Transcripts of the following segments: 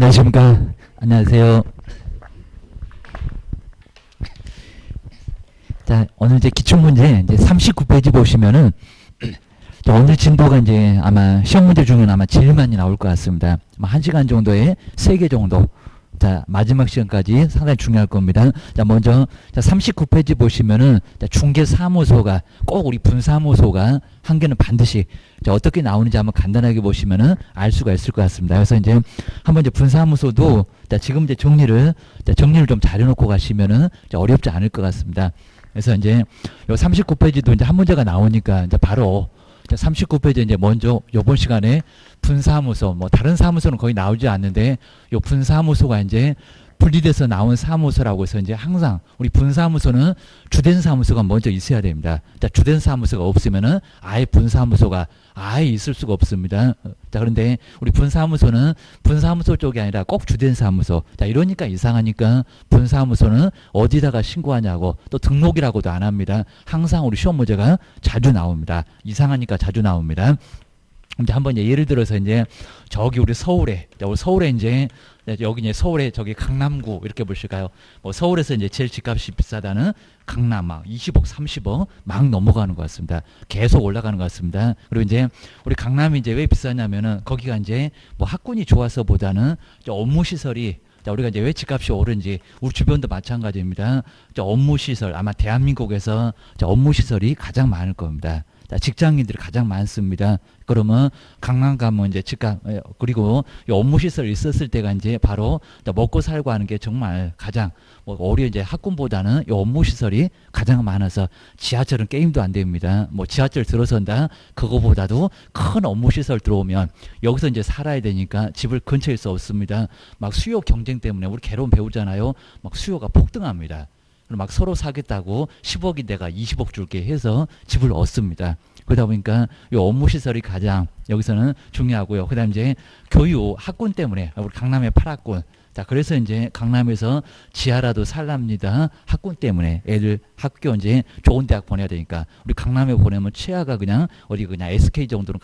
안녕하십니까. 안녕하세요. 자, 오늘 이제 기출문제 이제 39페이지 보시면은 오늘 진도가 이제 아마 시험 문제 중에는 아마 제일 많이 나올 것 같습니다. 아마 1시간 정도에 3개 정도. 자, 마지막 시간까지 상당히 중요할 겁니다. 자, 먼저, 자, 39페이지 보시면은, 자, 중개사무소가, 꼭 우리 분사무소가 한 개는 반드시, 자, 어떻게 나오는지 한번 간단하게 보시면은 알 수가 있을 것 같습니다. 그래서 이제, 한번 이제 분사무소도, 자, 지금 이제 정리를 좀 잘 해놓고 가시면은, 자, 어렵지 않을 것 같습니다. 그래서 이제, 요 39페이지도 이제 한 문제가 나오니까, 이제 바로, 39페이지 이제 먼저 요번 시간에 분사무소, 뭐 다른 사무소는 거의 나오지 않는데 요 분사무소가 이제 분리돼서 나온 사무소라고 해서 이제 항상 우리 분사무소는 주된 사무소가 먼저 있어야 됩니다. 자, 주된 사무소가 없으면은 아예 분사무소가 아예 있을 수가 없습니다. 자, 그런데 우리 분사무소는 분사무소 쪽이 아니라 꼭 주된 사무소. 자, 이러니까 이상하니까 분사무소는 어디다가 신고하냐고 또 등록이라고도 안 합니다. 항상 우리 시험 문제가 자주 나옵니다. 이상하니까 자주 나옵니다. 이제 한번 예를 들어서 이제 저기 우리 서울에 이제 여기 이제 서울에 저기 강남구 이렇게 보실까요? 뭐 서울에서 이제 제일 집값이 비싸다는 강남 막 20억, 30억 막 넘어가는 것 같습니다. 계속 올라가는 것 같습니다. 그리고 이제 우리 강남이 이제 왜 비싸냐면은 거기가 이제 뭐 학군이 좋아서보다는 업무 시설이 자, 우리가 이제 왜 집값이 오른지 우리 주변도 마찬가지입니다. 업무 시설 아마 대한민국에서 업무 시설이 가장 많을 겁니다. 자, 직장인들이 가장 많습니다. 그러면 강남 가면 이제 집값 그리고 이 업무 시설이 있었을 때가 이제 바로 먹고 살고 하는 게 정말 가장 뭐 오히려 이제 학군보다는 이 업무 시설이 가장 많아서 지하철은 게임도 안 됩니다. 뭐 지하철 들어선다 그거보다도 큰 업무 시설 들어오면 여기서 이제 살아야 되니까 집을 근처에 수 없습니다. 막 수요 경쟁 때문에 우리 괴로움 배우잖아요. 막 수요가 폭등합니다. 막 서로 사겠다고 10억인 데가 20억 줄게 해서 집을 얻습니다. 그러다 보니까 이 업무 시설이 가장 여기서는 중요하고요. 그 다음 이제 교육, 학군 때문에 우리 강남의 8학군. 자, 그래서 이제 강남에서 지하라도 살랍니다. 학군 때문에 애들 학교 이제 좋은 대학 보내야 되니까 우리 강남에 보내면 최하가 그냥 어디 그냥 SK 정도는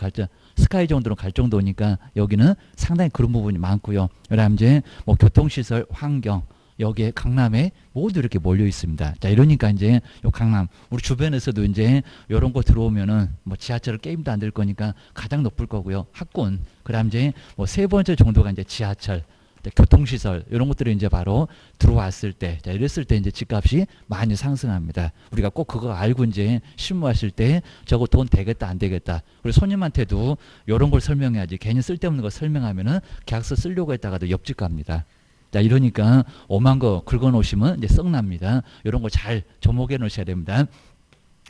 스카이 정도는 갈 정도니까 여기는 상당히 그런 부분이 많고요. 그 다음 이제 뭐 교통시설, 환경. 여기에 강남에 모두 이렇게 몰려 있습니다. 자, 이러니까 이제 요 강남 우리 주변에서도 이제 요런 거 들어오면은 뭐 지하철 게임도 안 될 거니까 가장 높을 거고요. 학군 그다음 이제 뭐 세 번째 정도가 이제 지하철 교통시설 이런 것들이 이제 바로 들어왔을 때 자, 이랬을 때 이제 집값이 많이 상승합니다. 우리가 꼭 그거 알고 이제 실무하실 때 저거 돈 되겠다 안 되겠다. 우리 손님한테도 이런 걸 설명해야지 괜히 쓸데없는 거 설명하면은 계약서 쓰려고 했다가도 옆집 갑니다. 자, 이러니까 오만 거 긁어 놓으시면 이제 썩납니다. 이런 거 잘 접목해 놓으셔야 됩니다.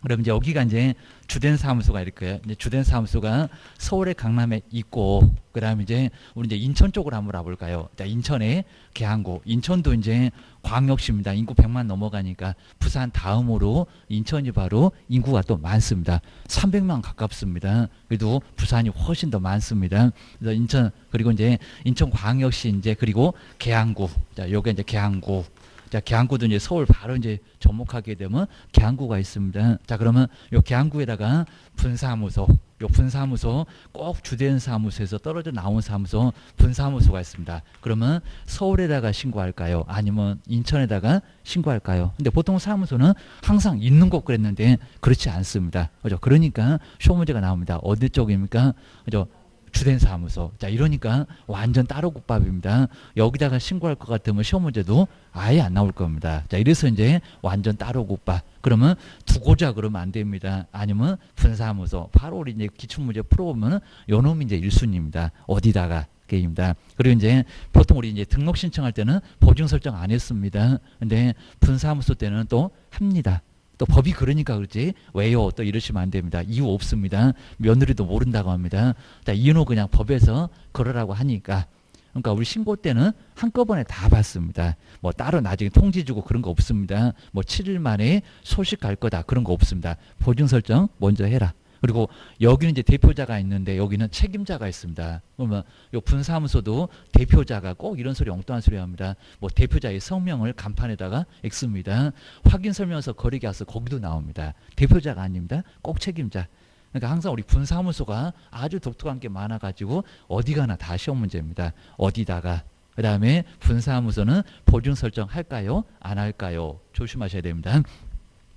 그럼 이제 여기가 이제 주된 사무소가 이렇게 이제 주된 사무소가 서울의 강남에 있고 그다음에 이제 우리 이제 인천 쪽으로 한번 와볼까요? 자, 인천의 계양구 인천도 이제 광역시입니다. 인구 100만 넘어가니까 부산 다음으로 인천이 바로 인구가 또 많습니다. 300만 가깝습니다. 그래도 부산이 훨씬 더 많습니다. 그래서 인천 그리고 이제 인천광역시 이제 그리고 계양구 자, 요게 이제 계양구 자, 계양구도 이제 서울 바로 이제 접목하게 되면 계양구가 있습니다. 자, 그러면 요 계양구에다가 분사무소, 요 분사무소 꼭 주된 사무소에서 떨어져 나온 사무소, 분사무소가 있습니다. 그러면 서울에다가 신고할까요? 아니면 인천에다가 신고할까요? 근데 보통 사무소는 항상 있는 곳 그랬는데 그렇지 않습니다. 그죠? 그러니까 시험 문제가 나옵니다. 어디 쪽입니까? 그죠? 주된 사무소. 자, 이러니까 완전 따로 국밥입니다. 여기다가 신고할 것 같으면 시험 문제도 아예 안 나올 겁니다. 자, 이래서 이제 완전 따로 국밥. 그러면 두고자 그러면 안 됩니다. 아니면 분사무소. 바로 우리 이제 기출문제 풀어보면 요 놈이 이제 1순위입니다. 어디다가. 게임입니다. 그리고 이제 보통 우리 이제 등록 신청할 때는 보증 설정 안 했습니다. 근데 분사무소 때는 또 합니다. 또 법이 그러니까 그렇지 왜요 또 이러시면 안 됩니다. 이유 없습니다. 며느리도 모른다고 합니다. 자, 이유는 그냥 법에서 그러라고 하니까 그러니까 우리 신고 때는 한꺼번에 다 받습니다. 뭐 따로 나중에 통지 주고 그런 거 없습니다. 뭐 7일 만에 소식 갈 거다 그런 거 없습니다. 보증 설정 먼저 해라. 그리고 여기는 이제 대표자가 있는데 여기는 책임자가 있습니다. 그러면 요 분사무소도 대표자가 꼭 이런 소리 엉뚱한 소리 합니다. 뭐 대표자의 성명을 간판에다가 X입니다. 확인 설명서 거래계약서 거기도 나옵니다. 대표자가 아닙니다. 꼭 책임자. 그러니까 항상 우리 분사무소가 아주 독특한 게 많아가지고 어디 가나 다 시험 문제입니다. 어디다가 그 다음에 분사무소는 보증 설정 할까요? 안 할까요? 조심하셔야 됩니다.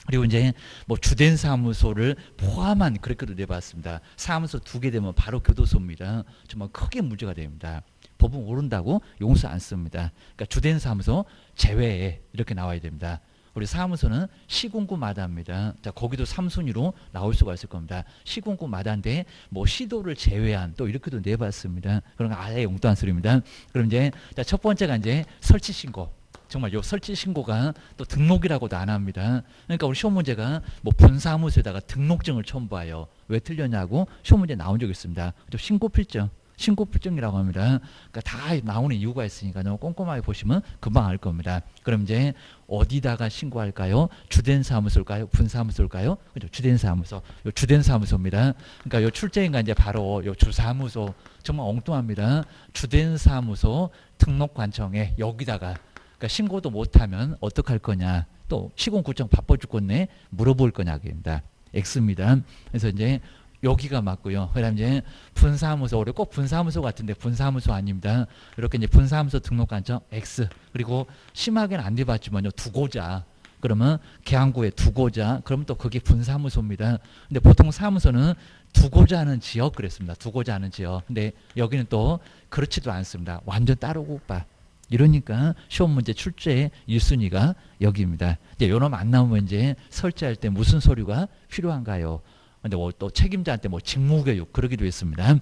그리고 이제 뭐 주된 사무소를 포함한 그렇게도 내봤습니다. 사무소 2개 되면 바로 교도소입니다. 정말 크게 문제가 됩니다. 법은 오른다고 용서 안 씁니다. 그러니까 주된 사무소 제외에 이렇게 나와야 됩니다. 우리 사무소는 시군구마다입니다. 자, 거기도 3순위로 나올 수가 있을 겁니다. 시군구마다인데 뭐 시도를 제외한 또 이렇게도 내봤습니다. 그런 거 아예 엉뚱한 소리입니다. 그럼 이제 자, 첫 번째가 이제 설치 신고. 정말 요 설치 신고가 또 등록이라고도 안 합니다. 그러니까 우리 시험 문제가 뭐 분사무소에다가 등록증을 첨부하여 왜 틀렸냐고 시험 문제 나온 적이 있습니다. 신고 필증. 신고 필증이라고 합니다. 그러니까 다 나오는 이유가 있으니까 너무 꼼꼼하게 보시면 금방 알 겁니다. 그럼 이제 어디다가 신고할까요? 주된 사무소일까요? 분사무소일까요? 그죠? 주된 사무소. 요 주된 사무소입니다. 그러니까 요 출제인가 이제 바로 요 주사무소. 정말 엉뚱합니다. 주된 사무소 등록관청에 여기다가 그러니까 신고도 못하면 어떡할 거냐. 또 시군구청 바빠 죽겠네. 물어볼 거냐입니다. X입니다. 그래서 이제 여기가 맞고요. 그다음 이제 분사무소, 우리 꼭 분사무소 같은데 분사무소 아닙니다. 이렇게 이제 분사무소 등록관청 X. 그리고 심하게는 안 돼봤지만요. 두고자. 그러면 계양구에 두고자. 그러면 또 그게 분사무소입니다. 근데 보통 사무소는 두고자 하는 지역 그랬습니다. 두고자 하는 지역. 근데 여기는 또 그렇지도 않습니다. 완전 따로고 봐. 이러니까 시험 문제 출제 1순위가 여기입니다. 이제 요놈 안 나오면 이제 설치할 때 무슨 서류가 필요한가요? 근데 뭐 또 책임자한테 뭐 직무교육 그러기도 했습니다.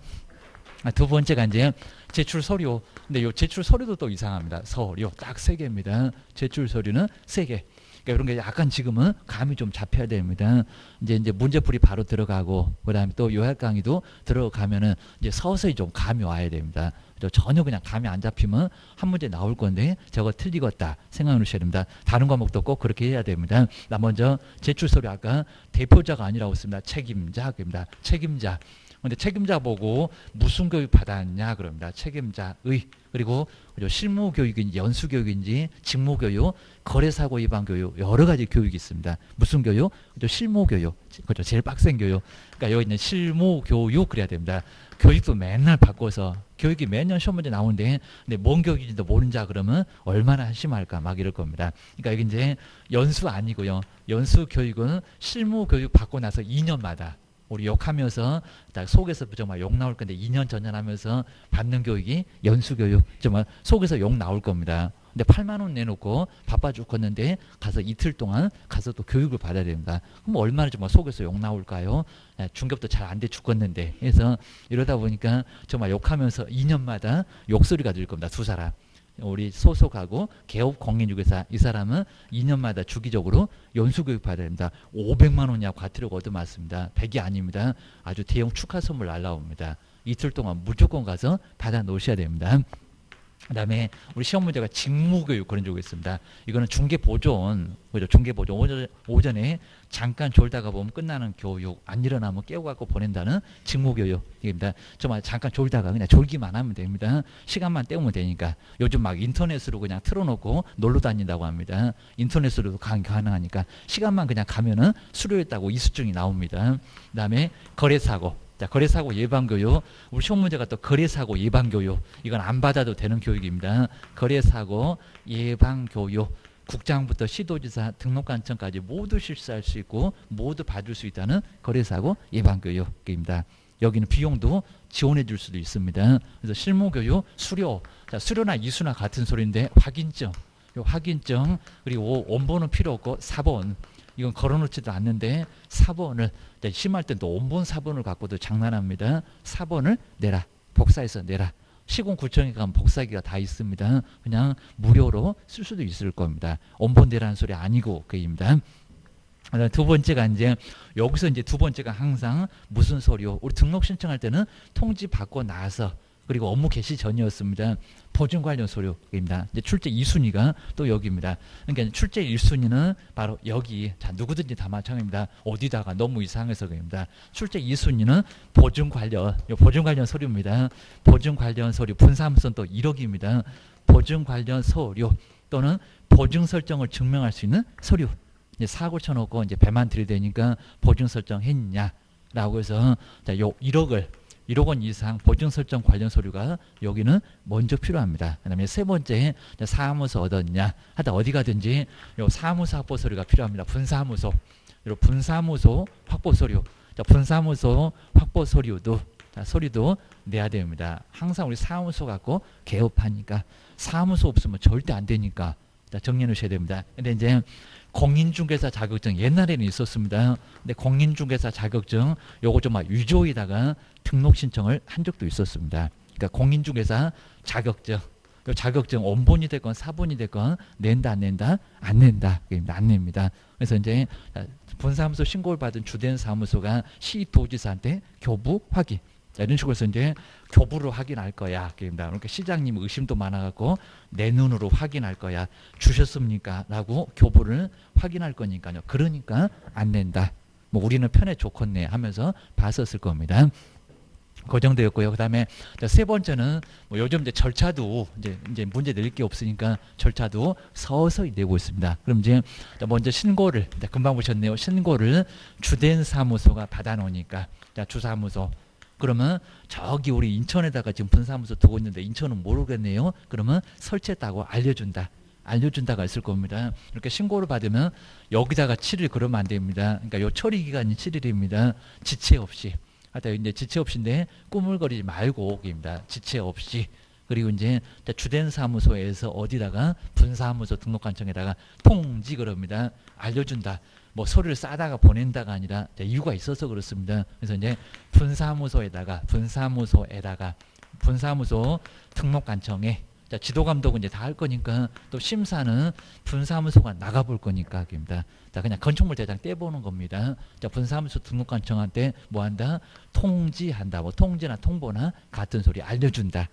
두 번째가 이제 제출 서류. 근데 요 제출 서류도 또 이상합니다. 서류 딱 3개입니다. 제출 서류는 3개. 그러니까 이런 게 약간 지금은 감이 좀 잡혀야 됩니다. 이제 문제풀이 바로 들어가고 그다음에 또 요약 강의도 들어가면은 이제 서서히 좀 감이 와야 됩니다. 전혀 그냥 감이 안 잡히면 한 문제 나올 건데 저거 틀리겠다 생각해 놓으셔야 됩니다. 다른 과목도 꼭 그렇게 해야 됩니다. 나 먼저 제출 서류 아까 대표자가 아니라고 했습니다. 책임자입니다. 책임자. 근데 책임자 보고 무슨 교육 받았냐 그럽니다. 책임자의. 그리고 실무 교육인지 연수 교육인지 직무 교육, 거래사고 위반 교육 여러 가지 교육이 있습니다. 무슨 교육? 실무 교육. 그죠? 제일 빡센 교육. 그러니까 여기 있는 실무 교육 그래야 됩니다. 교육도 맨날 바꿔서 교육이 매년 시험 문제 나오는데 근데 뭔 교육인지도 모르는 자 그러면 얼마나 한심할까 막 이럴 겁니다. 그러니까 이게 이제 연수 아니고요. 연수 교육은 실무 교육 받고 나서 2년마다 우리 욕하면서 딱 속에서 정말 욕 나올 건데 2년 전전하면서 받는 교육이 연수 교육. 정말 속에서 욕 나올 겁니다. 근데 8만 원 내놓고 바빠 죽겠는데 가서 이틀 동안 가서 또 교육을 받아야 됩니다. 그럼 얼마나 정말 속에서 욕 나올까요? 중급도 잘 안 돼 죽겠는데. 그래서 이러다 보니까 정말 욕하면서 2년마다 욕소리가 들 겁니다. 두 사람. 우리 소속하고 개업 공인중개사 이 사람은 2년마다 주기적으로 연수교육 받아야 됩니다. 500만 원이야 과태료가 얻어맞습니다. 100이 아닙니다. 아주 대형 축하 선물 날라옵니다. 이틀 동안 무조건 가서 받아 놓으셔야 됩니다. 그 다음에 우리 시험 문제가 직무교육 그런 적이 있습니다. 이거는 중개보존, 그죠? 중개보존 오전에 잠깐 졸다가 보면 끝나는 교육, 안 일어나면 깨워갖고 보낸다는 직무교육입니다. 정말 잠깐 졸다가 그냥 졸기만 하면 됩니다. 시간만 때우면 되니까. 요즘 막 인터넷으로 그냥 틀어놓고 놀러 다닌다고 합니다. 인터넷으로도 가능하니까 시간만 그냥 가면은 수료했다고 이수증이 나옵니다. 그 다음에 거래사고. 자, 거래사고 예방교육. 우리 시험 문제가 또 거래사고 예방교육. 이건 안 받아도 되는 교육입니다. 거래사고 예방교육. 국장부터 시도지사 등록관청까지 모두 실시할 수 있고 모두 받을 수 있다는 거래사고 예방교육입니다. 여기는 비용도 지원해 줄 수도 있습니다. 그래서 실무교육, 수료. 자, 수료나 이수나 같은 소리인데 확인증. 요 확인증 그리고 원본은 필요 없고 사본. 이건 걸어놓지도 않는데 사본을 심할 땐 또 원본 사본을 갖고도 장난합니다. 사본을 내라. 복사해서 내라. 시군구청에 가면 복사기가 다 있습니다. 그냥 무료로 쓸 수도 있을 겁니다. 원본 내라는 소리 아니고 그입니다. 두 번째가 이제 여기서 이제 두 번째가 항상 무슨 서류. 우리 등록 신청할 때는 통지 받고 나서 그리고 업무 개시 전이었습니다. 보증 관련 서류입니다. 이제 출제 2순위가 또 여기입니다. 그러니까 출제 1순위는 바로 여기. 자, 누구든지 다 마찬가지입니다. 어디다가 너무 이상해서 그입니다. 출제 2순위는 보증 관련, 보증 관련 서류입니다. 보증 관련 서류, 분사무소는 또 1억입니다. 보증 관련 서류 또는 보증 설정을 증명할 수 있는 서류. 이제 사고 쳐놓고 이제 배만 들이대니까 보증 설정 했냐? 라고 해서 자, 요 1억을 1억 원 이상 보증 설정 관련 서류가 여기는 먼저 필요합니다. 그다음에 세 번째 사무소 얻었냐 하다 어디 가든지 요 사무소 확보 서류가 필요합니다. 분사무소 요 분사무소 확보 서류 분사무소 확보 서류도 서류도 내야 됩니다. 항상 우리 사무소 갖고 개업하니까 사무소 없으면 절대 안 되니까 정리해 놓으셔야 됩니다. 근데 이제 공인중개사 자격증 옛날에는 있었습니다. 근데 공인중개사 자격증 요거 좀 막 위조에다가 등록 신청을 한 적도 있었습니다. 그러니까 공인중개사 자격증 요 자격증 원본이 됐건 사본이 됐건 낸다 안 낸다 안 낸다 안 냅니다. 그래서 이제 분사무소 신고를 받은 주된 사무소가 시도지사한테 교부 확인 이런 식으로 해서 이제 교부로 확인할 거야. 그러니까 시장님 의심도 많아갖고 내 눈으로 확인할 거야. 주셨습니까? 라고 교부를 확인할 거니까요. 그러니까 안 낸다. 뭐 우리는 편에 좋겠네 하면서 봤었을 겁니다. 그 정도였고요. 그 다음에 세 번째는 뭐 요즘 이제 절차도 이제 문제 낼 게 없으니까 절차도 서서히 내고 있습니다. 그럼 이제 먼저 신고를 금방 보셨네요. 신고를 주된 사무소가 받아놓으니까 주사무소 그러면 저기 우리 인천에다가 지금 분사무소 두고 있는데 인천은 모르겠네요. 그러면 설치했다고 알려준다가 있을 겁니다. 이렇게 신고를 받으면 여기다가 7일 그러면 안 됩니다. 그러니까 요 처리 기간이 7일입니다. 지체 없이. 하여튼 이제 지체 없이인데 꾸물거리지 말고 입니다. 지체 없이. 그리고 이제 주된 사무소에서 어디다가 분사무소 등록관청에다가 통지 그럽니다. 알려준다. 뭐 서류를 싸다가 보낸다가 아니라 이유가 있어서 그렇습니다. 그래서 이제 분사무소에다가 분사무소 등록관청에 지도감독은 이제 다 할 거니까 또 심사는 분사무소가 나가볼 거니까 입니다. 그냥 건축물 대장 떼보는 겁니다. 분사무소 등록관청한테 뭐한다? 통지한다. 뭐 통지나 통보나 같은 소리 알려준다.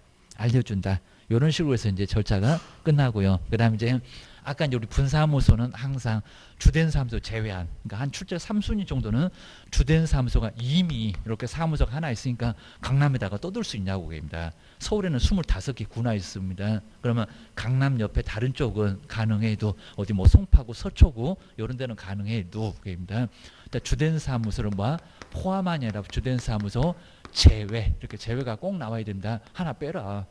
이런 식으로 해서 이제 절차가 끝나고요. 그 다음에 이제 아까 이제 우리 분사무소는 항상 주된 사무소 제외한, 그러니까 한 출제 3순위 정도는 주된 사무소가 이미 이렇게 사무소가 하나 있으니까 강남에다가 떠들 수 있냐고 그럽니다. 서울에는 25개 군화 있습니다. 그러면 강남 옆에 다른 쪽은 가능해도 어디 뭐 송파구, 서초구 이런 데는 가능해도 그럽니다. 주된 사무소를 뭐 포함하냐 아니라 주된 사무소 제외, 이렇게 제외가 꼭 나와야 된다. 하나 빼라.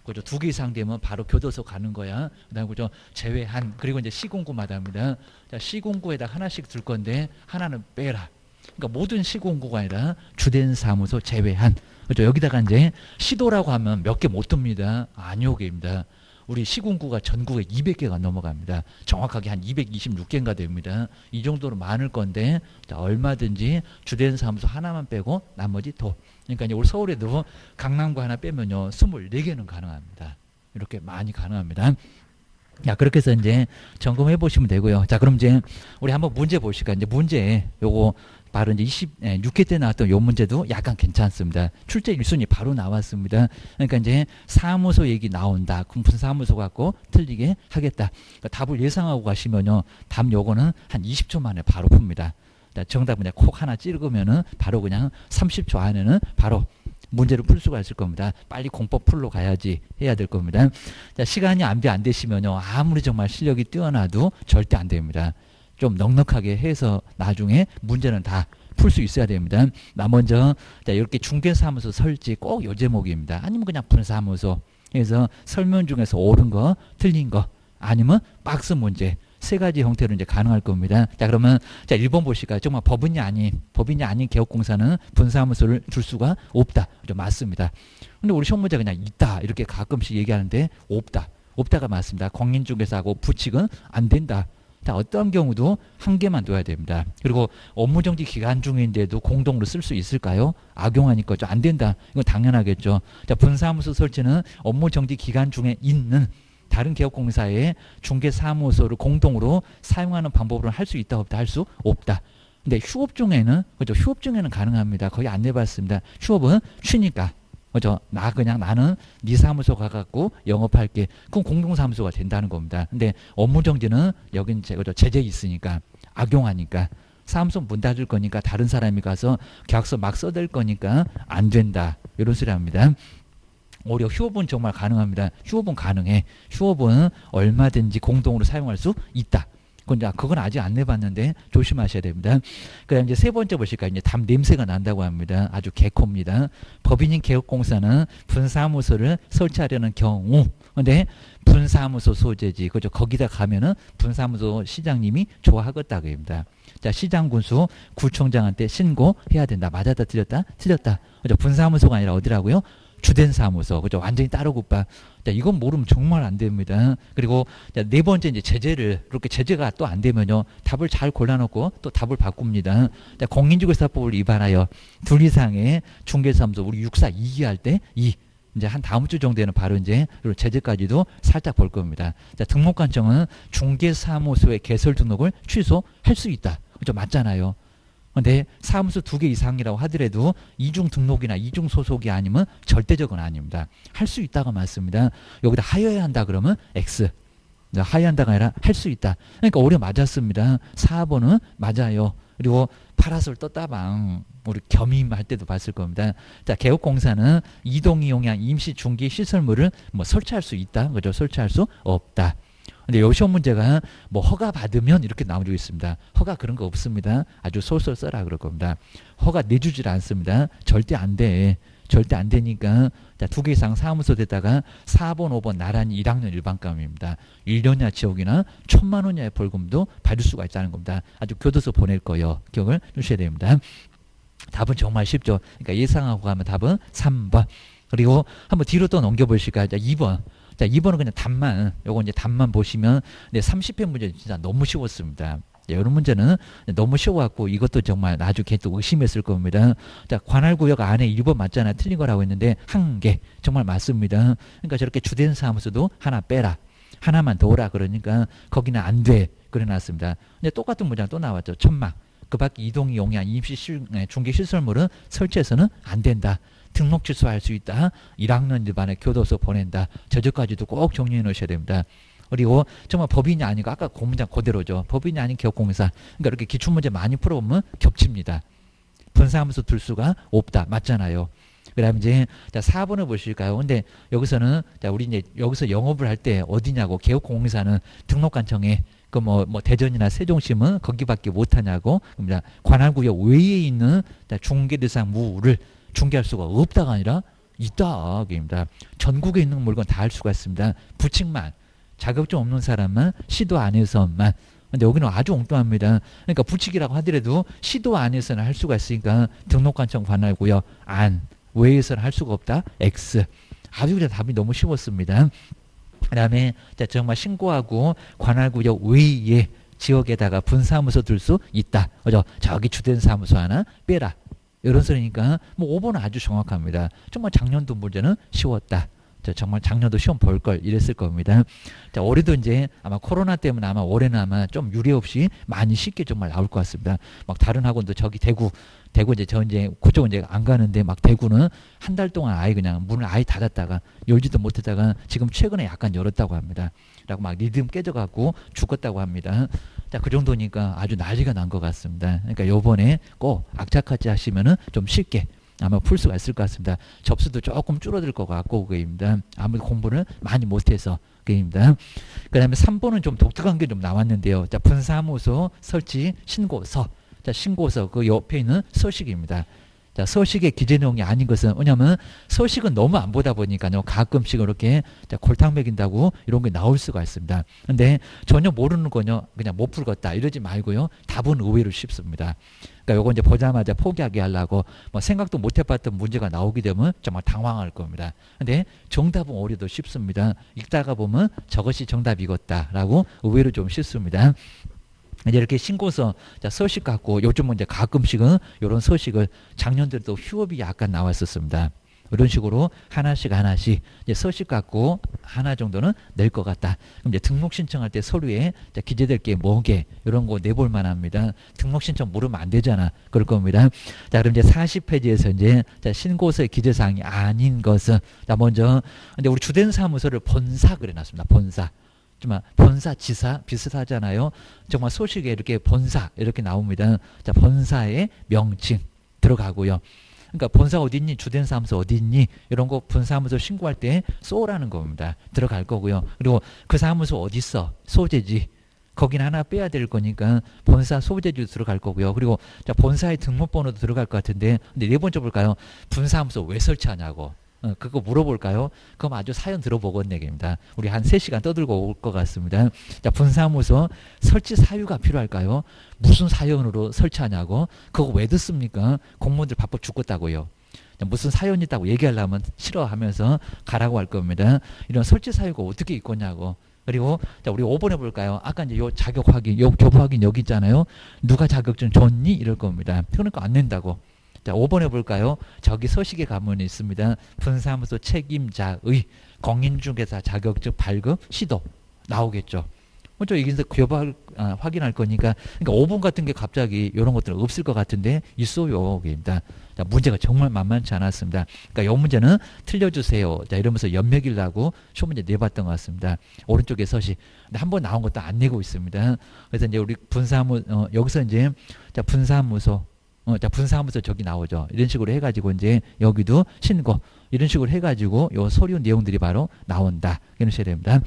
그죠? 2개 이상 되면 바로 교도소 가는 거야. 그다음에 그죠? 제외한. 그리고 이제 시군구마다 합니다. 자, 시군구에다 하나씩 둘 건데 하나는 빼라. 그러니까 모든 시군구가 아니라 주된 사무소 제외한. 그죠? 여기다가 이제 시도라고 하면 몇 개 못 듭니다. 아니요, 개입니다. 우리 시군구가 전국에 200개가 넘어갑니다. 정확하게 한 226개인가 됩니다. 이 정도로 많을 건데 자, 얼마든지 주된 사무소 하나만 빼고 나머지 더. 그러니까 이제 우리 서울에도 강남구 하나 빼면요 24개는 가능합니다. 이렇게 많이 가능합니다. 자, 그렇게 해서 이제 점검해 보시면 되고요. 자, 그럼 이제 우리 한번 문제 보실까요? 이제 문제 요거 바로 이제 26회 때 나왔던 요 문제도 약간 괜찮습니다. 출제 1순위 바로 나왔습니다. 그러니까 이제 사무소 얘기 나온다. 그럼 분사무소 갖고 틀리게 하겠다. 그러니까 답을 예상하고 가시면요. 답 요거는 한 20초 만에 바로 풉니다. 정답은 콕 하나 찍으면은 바로 그냥 30초 안에는 바로 문제를 풀 수가 있을 겁니다. 빨리 공법 풀러 가야지 해야 될 겁니다. 자, 시간이 안 되시면요. 아무리 정말 실력이 뛰어나도 절대 안 됩니다. 좀 넉넉하게 해서 나중에 문제는 다 풀 수 있어야 됩니다. 나 먼저 자, 이렇게 중개사무소 설치 꼭 요 제목입니다. 아니면 그냥 분사무소. 그래서 설명 중에서 옳은 거, 틀린 거, 아니면 박스 문제. 3가지 형태로 이제 가능할 겁니다. 자, 그러면 자, 1번 보실까요? 정말 법인이 아닌 개업공사는 분사무소를 줄 수가 없다. 그죠? 맞습니다. 근데 우리 시험 문제 그냥 있다 이렇게 가끔씩 얘기하는데 없다가 맞습니다. 공인중개사하고 부칙은 안 된다. 자, 어떤 경우도 한 개만 둬야 됩니다. 그리고 업무정지 기간 중인데도 공동으로 쓸 수 있을까요? 악용하니까 안 된다. 이건 당연하겠죠. 자, 분사무소 설치는 업무정지 기간 중에 있는 다른 개업공사의 중개사무소를 공동으로 사용하는 방법으로 할 수 있다 없다 할 수 없다. 근데 휴업 중에는 그죠? 휴업 중에는 가능합니다. 거의 안 내봤습니다. 휴업은 쉬니까 그죠? 나는 네 사무소 가갖고 영업할게. 그럼 공동사무소가 된다는 겁니다. 근데 업무정지는 여긴 그죠? 제재 있으니까 악용하니까 사무소 문 닫을 거니까 다른 사람이 가서 계약서 막 써댈 거니까 안 된다. 이런 소리 합니다. 오히려 휴업은 정말 가능합니다. 휴업은 가능해. 휴업은 얼마든지 공동으로 사용할 수 있다. 그건 아직 안 내봤는데 조심하셔야 됩니다. 그다음 이제 세 번째 보실까요? 이제 담 냄새가 난다고 합니다. 아주 개코입니다. 법인인 개업공사는 분사무소를 설치하려는 경우, 근데 분사무소 소재지, 그죠? 거기다 가면은 분사무소 시장님이 좋아하겠다고 합니다. 자, 시장군수 구청장한테 신고해야 된다. 맞았다, 틀렸다, 틀렸다. 그죠? 분사무소가 아니라 어디라고요? 주된 사무소, 그죠? 완전히 따로 봐. 자, 이건 모르면 정말 안 됩니다. 그리고 자, 네 번째 이제 제재를, 그렇게 제재가 또 안 되면요, 답을 잘 골라놓고 또 답을 바꿉니다. 자, 공인중개사법을 위반하여 둘 이상의 중개사무소, 우리 육사 2기 할 때 이제 한 다음 주 정도에는 바로 이제 제재까지도 살짝 볼 겁니다. 자, 등록관청은 중개사무소의 개설 등록을 취소할 수 있다. 그죠? 맞잖아요. 근데 사무소 2개 이상이라고 하더라도 이중 등록이나 이중 소속이 아니면 절대적은 아닙니다. 할 수 있다가 맞습니다. 여기다 하여야 한다 그러면 X. 하여야 한다가 아니라 할 수 있다. 그러니까 오래 맞았습니다. 4번은 맞아요. 그리고 파라솔 떴다방 우리 겸임할 때도 봤을 겁니다. 자, 개업공사는 이동이용량 임시 중개 시설물을 뭐 설치할 수 있다. 그죠? 설치할 수 없다. 근데 요 시험 문제가 뭐 허가 받으면 이렇게 나오고 있습니다. 허가 그런 거 없습니다. 아주 솔솔 써라 그럴 겁니다. 허가 내주질 않습니다. 절대 안 돼. 절대 안 되니까 자, 2개 이상 사무소 됐다가 4번, 5번 나란히 1학년 일반감입니다. 1년이나 지옥이나 1,000만 원 이하의 벌금도 받을 수가 있다는 겁니다. 아주 교도소 보낼 거예요. 기억을 주셔야 됩니다. 답은 정말 쉽죠. 그러니까 예상하고 가면 답은 3번. 그리고 한번 뒤로 또 넘겨보실까요? 자, 2번. 자, 2번은 그냥 답만, 요거 이제 답만 보시면, 네, 30회 문제 진짜 너무 쉬웠습니다. 네, 이런 문제는 너무 쉬워갖고 이것도 정말 나중에 또 의심했을 겁니다. 자, 관할구역 안에 1번 맞잖아요. 틀린 거라고 했는데, 한 개. 정말 맞습니다. 그러니까 저렇게 주된 사무소도 하나 빼라. 하나만 더 오라. 그러니까 거기는 안 돼. 그래 놨습니다. 근데 똑같은 문장 또 나왔죠. 천막. 그 밖에 이동이 용이한 임시 중개시설물은 설치해서는 안 된다. 등록 취소할 수 있다. 1학년 일반에 교도소 보낸다. 저저까지도 꼭 정리해 놓으셔야 됩니다. 그리고 정말 법인이 아니고 아까 그 문장 그대로죠. 법인이 아닌 개업공사. 그러니까 이렇게 기출문제 많이 풀어보면 겹칩니다. 분사하면서 둘 수가 없다. 맞잖아요. 그 다음에 이제 자 4번을 보실까요? 근데 여기서는 자 우리 이제 여기서 영업을 할 때 어디냐고 개업공사는 등록관청에 그 뭐 대전이나 세종시면 거기밖에 못하냐고 그럽니다. 관할구역 외에 있는 중개 대상 무를 중개할 수가 없다가 아니라 있다. 그입니다. 전국에 있는 물건 다 할 수가 있습니다. 부칙만 자격증 없는 사람만 시도 안에서만. 근데 여기는 아주 엉뚱합니다. 그러니까 부칙이라고 하더라도 시도 안에서는 할 수가 있으니까 등록관청 관할구역 안 외에서는 할 수가 없다. X. 아주 그냥 답이 너무 쉬웠습니다. 그 다음에 정말 신고하고 관할구역 외에 지역에다가 분사무소 둘 수 있다. 그죠? 저기 주된 사무소 하나 빼라. 이런 소리니까 뭐 5번은 아주 정확합니다. 정말 작년도 문제는 쉬웠다. 정말 작년도 시험 볼 걸 이랬을 겁니다. 자, 올해도 이제 아마 코로나 때문에 아마 올해는 아마 좀 유례 없이 많이 쉽게 정말 나올 것 같습니다. 막 다른 학원도 저기 대구 이제 저 이제 그쪽 이제 안 가는데 막 대구는 한 달 동안 아예 그냥 문을 아예 닫았다가 열지도 못했다가 지금 최근에 약간 열었다고 합니다. 라고 막 리듬 깨져갖고 죽었다고 합니다. 자, 그 정도니까 아주 난리가 난 것 같습니다. 그러니까 요번에 꼭 악착같이 하시면은 좀 쉽게 아마 풀 수가 있을 것 같습니다. 접수도 조금 줄어들 것 같고 그입니다. 아무래도 공부를 많이 못해서 그입니다. 그 다음에 3번은 좀 독특한 게 좀 나왔는데요. 자, 분사무소 설치 신고서. 자, 신고서 그 옆에 있는 서식입니다. 자, 서식의 기재 내용이 아닌 것은 왜냐하면 서식은 너무 안 보다 보니까요. 가끔씩 이렇게 골탕 먹인다고 이런 게 나올 수가 있습니다. 근데 전혀 모르는 거요. 그냥 못 풀겠다 이러지 말고요. 답은 의외로 쉽습니다. 그러니까 요거 이제 보자마자 포기하게 하려고 뭐 생각도 못 해봤던 문제가 나오게 되면 정말 당황할 겁니다. 근데 정답은 오히려 쉽습니다. 읽다가 보면 저것이 정답이겠다라고 의외로 좀 쉽습니다. 이제 이렇게 신고서 서식 갖고 요즘은 이제 가끔씩은 이런 서식을 작년들도 휴업이 약간 나왔었습니다. 이런 식으로 하나씩 이제 서식 갖고 하나 정도는 낼 것 같다. 그럼 이제 등록 신청할 때 서류에 기재될 게 뭐게 이런 거 내볼 만합니다. 등록 신청 물으면 안 되잖아. 그럴 겁니다. 자, 그럼 이제 40페이지에서 이제 신고서의 기재사항이 아닌 것은 자 먼저 근데 우리 주된 사무소를 본사 그래놨습니다. 본사. 본사, 지사 비슷하잖아요. 정말 소식에 이렇게 본사 이렇게 나옵니다. 자, 본사의 명칭 들어가고요. 그러니까 본사 어디 있니? 주된 사무소 어디 있니? 이런 거 분사무소 신고할 때 쏘라는 겁니다. 들어갈 거고요. 그리고 그 사무소 어디 있어? 소재지. 거긴 하나 빼야 될 거니까 본사 소재지도 들어갈 거고요. 그리고 자, 본사의 등록번호도 들어갈 것 같은데, 근데 네 번째 볼까요? 분사무소 왜 설치하냐고. 그거 물어볼까요? 그럼 아주 사연 들어보겠네, 입니다. 우리 한 3시간 떠들고 올 것 같습니다. 자, 분사무소 설치 사유가 필요할까요? 무슨 사연으로 설치하냐고. 그거 왜 듣습니까? 공무원들 바빠 죽겠다고요. 무슨 사연이 있다고 얘기하려면 싫어하면서 가라고 할 겁니다. 이런 설치 사유가 어떻게 있겠냐고. 그리고 자, 우리 5번 해볼까요? 아까 이제 요 자격 확인, 요 교부 확인 여기 있잖아요. 누가 자격증 줬니? 이럴 겁니다. 그러니까 안 낸다고. 자, 5번 해볼까요? 저기 서식에 가면 있습니다. 분사무소 책임자의 공인중개사 자격증 발급 시도 나오겠죠. 먼저 여기서 교부 확인할 거니까, 그러니까 5번 같은 게 갑자기 이런 것들 없을 것 같은데 있어요. 입니다. 자, 문제가 정말 만만치 않았습니다. 그러니까 이 문제는 틀려주세요. 자, 이러면서 연맥이라고 쇼문제 내봤던 것 같습니다. 오른쪽에 서식. 근데 한 번 나온 것도 안 내고 있습니다. 그래서 이제 우리 여기서 이제 자, 분사무소. 자, 분사무소 저기 나오죠. 이런 식으로 해가지고 이제 여기도 신고 이런 식으로 해가지고 요 서류 내용들이 바로 나온다. 이러셔야 됩니다.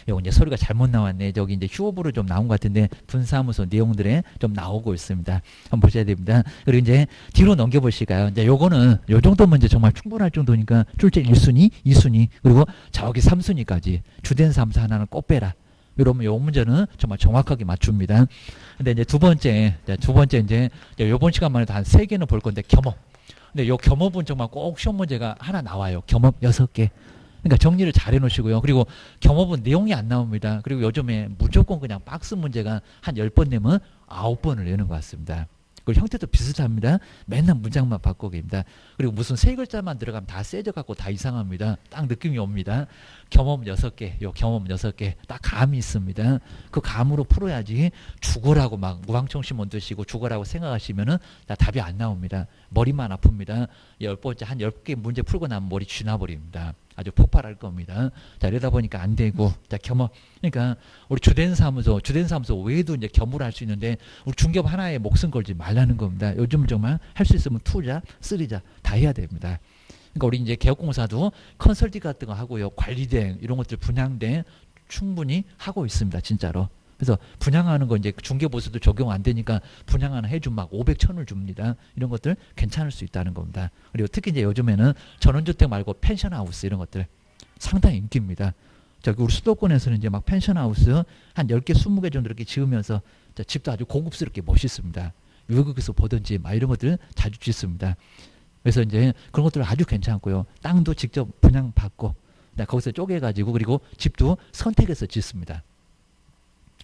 요거 이제 서류가 잘못 나왔네. 저기 이제 휴업으로 좀 나온 것 같은데 분사무소 내용들에 좀 나오고 있습니다. 한번 보셔야 됩니다. 그리고 이제 뒤로 넘겨보실까요? 이제 요거는 요 정도면 이제 정말 충분할 정도니까 출제 1순위, 2순위, 그리고 저기 3순위까지 주된 사무소 하나는 꼭 빼라. 이러면 요 문제는 정말 정확하게 맞춥니다. 근데 이제 두 번째 이제 요번 시간만 해도 한 3개는 볼 건데 겸업. 근데 요 겸업은 정말 꼭 시험 문제가 하나 나와요. 겸업 6개. 그러니까 정리를 잘 해놓으시고요. 그리고 겸업은 내용이 안 나옵니다. 그리고 요즘에 무조건 그냥 박스 문제가 한 10번 내면 9번을 내는 것 같습니다. 그리고 형태도 비슷합니다. 맨날 문장만 바꾸고 계십니다. 그리고 무슨 3글자만 들어가면 다 세져갖고 다 이상합니다. 딱 느낌이 옵니다. 겸업 6개, 요 겸업 6개, 딱 감이 있습니다. 그 감으로 풀어야지 죽어라고 막 무방청심원 드시고 죽어라고 생각하시면은 다 답이 안 나옵니다. 머리만 아픕니다. 10번째 한 10개 문제 풀고 나면 머리 쥐나버립니다. 아주 폭발할 겁니다. 자, 이러다 보니까 안 되고, 자, 겸업. 그러니까, 우리 주된 사무소 외에도 이제 겸업을 할 수 있는데, 우리 중개업 하나에 목숨 걸지 말라는 겁니다. 요즘 정말 할 수 있으면 2자, 3자 다 해야 됩니다. 그러니까 우리 이제 개업공사도 컨설팅 같은 거 하고요. 관리대행, 이런 것들 분양대행 충분히 하고 있습니다. 진짜로. 그래서 분양하는 거 이제 중개보수도 적용 안 되니까 분양 하나 해주면 막 500, 1000을 줍니다. 이런 것들 괜찮을 수 있다는 겁니다. 그리고 특히 이제 요즘에는 전원주택 말고 펜션하우스 이런 것들 상당히 인기입니다. 저기 우리 수도권에서는 이제 막 펜션하우스 한 10개, 20개 정도 이렇게 지으면서 집도 아주 고급스럽게 멋있습니다. 외국에서 보든지 막 이런 것들 자주 짓습니다. 그래서 이제 그런 것들 아주 괜찮고요. 땅도 직접 분양받고 거기서 쪼개가지고 그리고 집도 선택해서 짓습니다.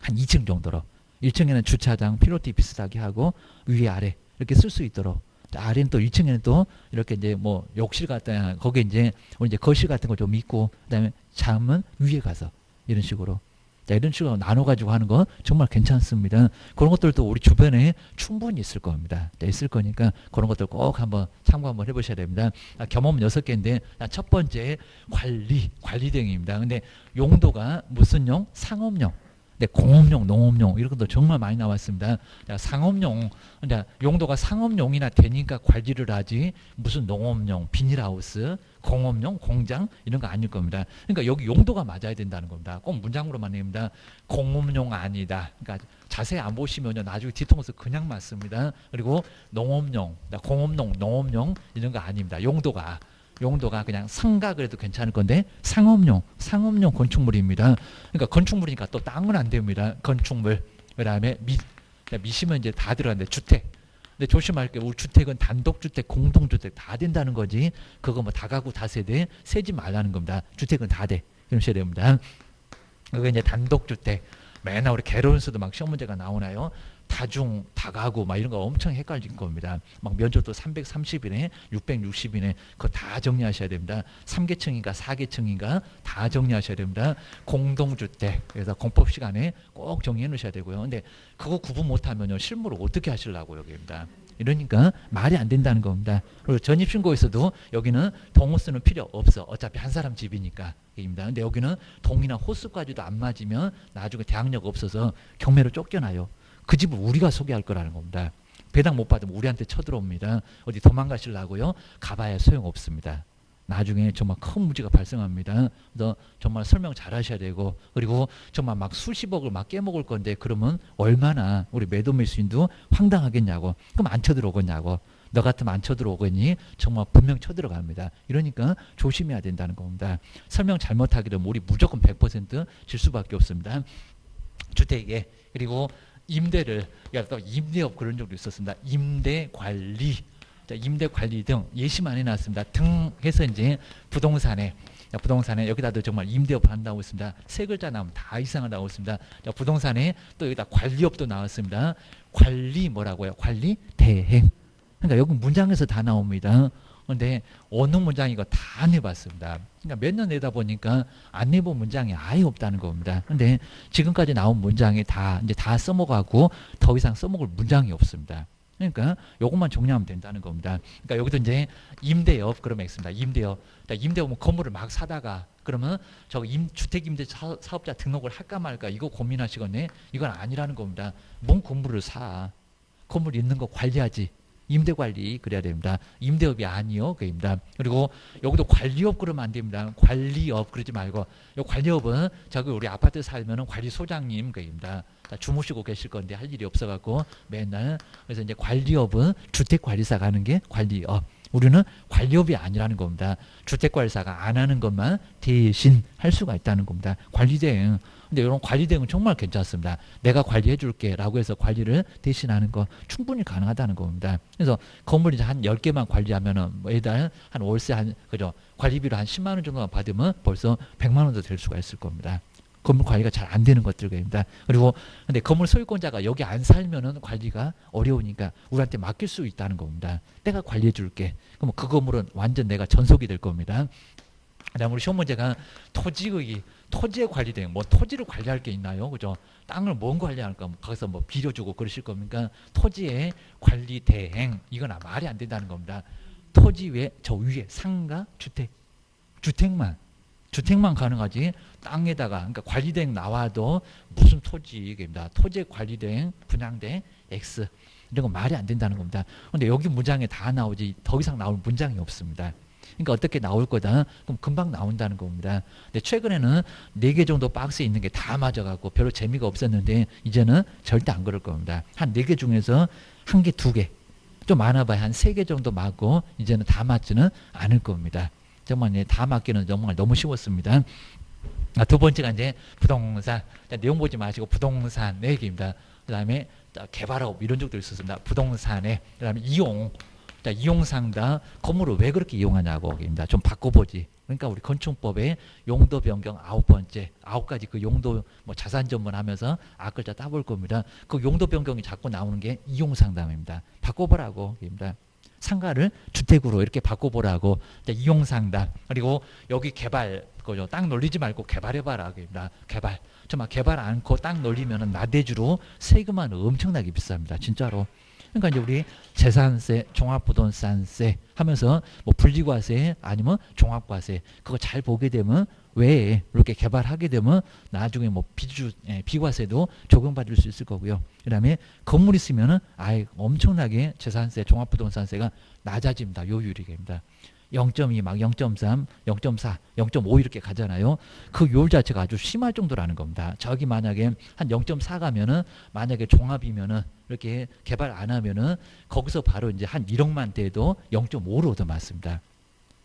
한 2층 정도로. 1층에는 주차장, 필로티 비슷하게 하고 위에 아래 이렇게 쓸 수 있도록. 아래는 또 2층에는 또 이렇게 이제 뭐 욕실 같은 거기에 이제 우리 이제 거실 같은 거 좀 있고 그다음에 잠은 위에 가서 이런 식으로. 자, 이런 식으로 나눠가지고 하는 거 정말 괜찮습니다. 그런 것들도 우리 주변에 충분히 있을 겁니다. 자, 있을 거니까 그런 것들 꼭 한번 참고 한번 해보셔야 됩니다. 겸업은 6개인데 첫 번째 관리대행입니다. 근데 용도가 무슨 용? 상업용. 네, 공업용, 농업용 이런 것도 정말 많이 나왔습니다. 자, 상업용, 용도가 상업용이나 되니까 관리를 하지 무슨 농업용, 비닐하우스, 공업용, 공장 이런 거 아닐 겁니다. 그러니까 여기 용도가 맞아야 된다는 겁니다. 꼭 문장으로만 냅니다. 공업용 아니다. 그러니까 자세히 안 보시면 나중에 뒤통수 그냥 맞습니다. 그리고 농업용, 공업용, 농업용 이런 거 아닙니다. 용도가 그냥 상가 그래도 괜찮을 건데 상업용 건축물입니다. 그러니까 건축물이니까 또 땅은 안 됩니다. 건축물. 그다음에 미시면 이제 다 들어가는데 주택. 근데 조심할 게 우리 주택은 단독주택, 공동주택 다 된다는 거지. 그거 뭐 다가구 다세대 세지 말라는 겁니다. 주택은 다 돼. 그러셔야 됩니다. 그게 이제 단독주택. 맨날 우리 개론수도 막 시험 문제가 나오나요? 다중, 다가구 막 이런 거 엄청 헷갈릴 겁니다. 막 면적도 330이네, 660이네. 그거 다 정리하셔야 됩니다. 3계층인가 4계층인가 다 정리하셔야 됩니다. 공동주택. 그래서 공법 시간에 꼭 정리해 놓으셔야 되고요. 근데 그거 구분 못하면요. 실무를 어떻게 하시려고요, 여기입니다. 이러니까 말이 안 된다는 겁니다. 그리고 전입신고에서도 여기는 동호수는 필요 없어. 어차피 한 사람 집이니까. 입니다. 근데 여기는 동이나 호수까지도 안 맞으면 나중에 대항력 없어서 경매로 쫓겨나요. 그 집을 우리가 소개할 거라는 겁니다. 배당 못 받으면 우리한테 쳐들어옵니다. 어디 도망가시려고요? 가봐야 소용없습니다. 나중에 정말 큰 문제가 발생합니다. 그래서 정말 설명 잘 하셔야 되고, 그리고 정말 막 수십억을 막 깨먹을 건데 그러면 얼마나 우리 매도매수인도 황당하겠냐고. 그럼 안 쳐들어오겠냐고. 너 같으면 안 쳐들어오겠니? 정말 분명 쳐들어갑니다. 이러니까 조심해야 된다는 겁니다. 설명 잘못하게 되면 우리 무조건 100%질 수밖에 없습니다. 주택에, 그리고 임대를, 또 임대업 그런 적도 있었습니다. 임대 관리, 임대 관리 등 예시 많이 나왔습니다. 등 해서 이제 부동산에 여기다도 정말 임대업 한다고 했습니다. 세 글자 나오면 다 이상을 나오고 있습니다. 부동산에 또 여기다 관리업도 나왔습니다. 관리 뭐라고요? 관리 대행. 그러니까 여기 문장에서 다 나옵니다. 그런데 어느 문장 이거 다 안 내봤습니다. 그러니까 몇 년 내다 보니까 안 내본 문장이 아예 없다는 겁니다. 근데 지금까지 나온 문장이 다 이제 다 써먹하고 더 이상 써먹을 문장이 없습니다. 그러니까 요것만 정리하면 된다는 겁니다. 그러니까 여기도 이제 임대업 그러면 있습니다. 임대업. 임대업은 건물을 막 사다가 그러면 저 주택임대 사업자 등록을 할까 말까 이거 고민하시겠네. 이건 아니라는 겁니다. 뭔 건물을 사. 건물 있는 거 관리하지. 임대관리 그래야 됩니다. 임대업이 아니요 그입니다. 그리고 여기도 관리업 그러면 안 됩니다. 관리업 그러지 말고 이 관리업은 저기 우리 아파트 살면은 관리소장님 그입니다. 주무시고 계실 건데 할 일이 없어갖고 맨날 그래서 이제 관리업은 주택관리사가 하는 게 관리업. 우리는 관리업이 아니라는 겁니다. 주택관리사가 안 하는 것만 대신 할 수가 있다는 겁니다. 관리대행. 근데 이런 관리대행은 정말 괜찮습니다. 내가 관리해 줄게 라고 해서 관리를 대신하는 거 충분히 가능하다는 겁니다. 그래서 건물 이제 한 10개만 관리하면은 매달 한 월세 그죠? 관리비로 한 10만 원 정도만 받으면 벌써 100만 원도 될 수가 있을 겁니다. 건물 관리가 잘 안 되는 것들입니다. 그리고 근데 건물 소유권자가 여기 안 살면은 관리가 어려우니까 우리한테 맡길 수 있다는 겁니다. 내가 관리해 줄게. 그럼 그 건물은 완전 내가 전속이 될 겁니다. 그다음 우리 시험 문제가 토지의 관리대행, 뭐 토지를 관리할 게 있나요? 그죠? 땅을 뭔 관리할까? 거기서 뭐 빌려주고 그러실 겁니까? 토지의 관리 대행 이건 말이 안 된다는 겁니다. 토지 외 저 위에 상가, 주택만 가능하지. 땅에다가 그러니까 관리대행 나와도 무슨 토지입니다. 토지의 관리대행 분양대 X 이런 거 말이 안 된다는 겁니다. 그런데 여기 문장에 다 나오지 더 이상 나올 문장이 없습니다. 그러니까 어떻게 나올 거다? 그럼 금방 나온다는 겁니다. 근데 최근에는 4개 정도 박스에 있는 게 다 맞아갖고 별로 재미가 없었는데 이제는 절대 안 그럴 겁니다. 한 4개 중에서 1개, 2개 좀 많아봐야 한 3개 정도 맞고 이제는 다 맞지는 않을 겁니다. 정말 다 맞기는 정말 너무 쉬웠습니다. 두 번째가 이제 부동산. 내용 보지 마시고 부동산 얘기입니다. 그 다음에 개발업 이런 적도 있었습니다. 부동산에 그 다음에 이용상담 건물을 왜 그렇게 이용하냐고 입니다. 좀 바꿔보지. 그러니까 우리 건축법의 용도 변경 9번째 9가지 그 용도 뭐 자산 전문하면서 글자 따볼 겁니다. 그 용도 변경이 자꾸 나오는 게 이용상담입니다. 바꿔보라고 입니다. 상가를 주택으로 이렇게 바꿔보라고. 이용상담. 그리고 여기 개발 그죠. 땅 놀리지 말고 개발해봐라 입니다. 개발. 정말 개발 않고 땅 놀리면은 나대주로 세금만 엄청나게 비쌉니다. 진짜로. 그러니까 이제 우리 재산세, 종합부동산세 하면서 뭐 분리과세 아니면 종합과세 그거 잘 보게 되면 왜 이렇게 개발하게 되면 나중에 뭐 비과세도 적용받을 수 있을 거고요. 그다음에 건물 있으면은 엄청나게 재산세, 종합부동산세가 낮아집니다. 요율이입니다. 0.2, 막 0.3, 0.4, 0.5 이렇게 가잖아요. 그 요율 자체가 아주 심할 정도라는 겁니다. 저기 만약에 한 0.4 가면은 만약에 종합이면은 이렇게 개발 안 하면은 거기서 바로 이제 한 1억만 대도 0.5로 얻어맞습니다.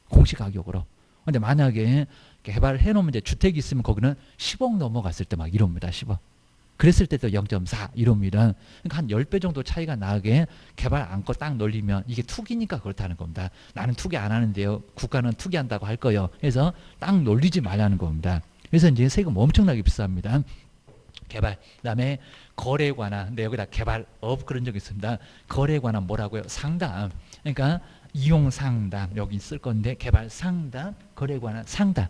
공시 가격으로. 근데 만약에 개발해 놓으면 이제 주택이 있으면 거기는 10억 넘어갔을 때 막 이럽니다. 10억. 그랬을 때도 0.4 이럽니다. 그러니까 한 10배 정도 차이가 나게 개발 안고 땅 놀리면 이게 투기니까 그렇다는 겁니다. 나는 투기 안 하는데요. 국가는 투기한다고 할 거예요. 그래서 땅 놀리지 말라는 겁니다. 그래서 이제 세금 엄청나게 비쌉니다. 개발. 그다음에 거래에 관한 근데 여기다 개발업 그런 적이 있습니다. 거래에 관한 뭐라고요? 상담. 그러니까 이용 상담 여기 쓸 건데 개발 상담, 거래에 관한 상담.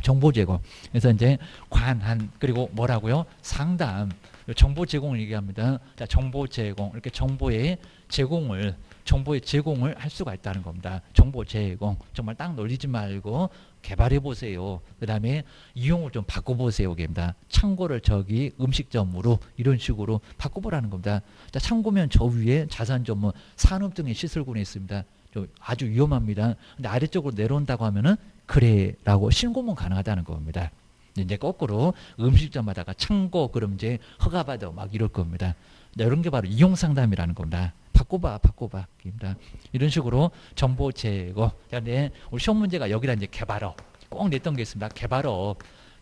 정보 제공. 그래서 이제 관한 그리고 뭐라고요? 상담. 정보 제공을 얘기합니다. 자, 정보 제공. 이렇게 정보의 제공을 할 수가 있다는 겁니다. 정보 제공. 정말 땅 놀리지 말고 개발해 보세요. 그다음에 이용을 좀 바꿔 보세요. 입니다. 창고를 저기 음식점으로 이런 식으로 바꿔 보라는 겁니다. 자, 창고면 저 위에 자산 전문 산업 등의 시설군이 있습니다. 좀 아주 위험합니다. 근데 아래쪽으로 내려온다고 하면은 그래라고 신고문 가능하다는 겁니다. 이제 거꾸로 음식점마다가 창고 그럼 이제 허가받아 막 이럴 겁니다. 이런 게 바로 이용 상담이라는 겁니다. 바꿔봐. 입니다. 이런 식으로 정보 제거. 근데 우리 시험 문제가 여기다 이제 개발업 꼭 냈던 게 있습니다.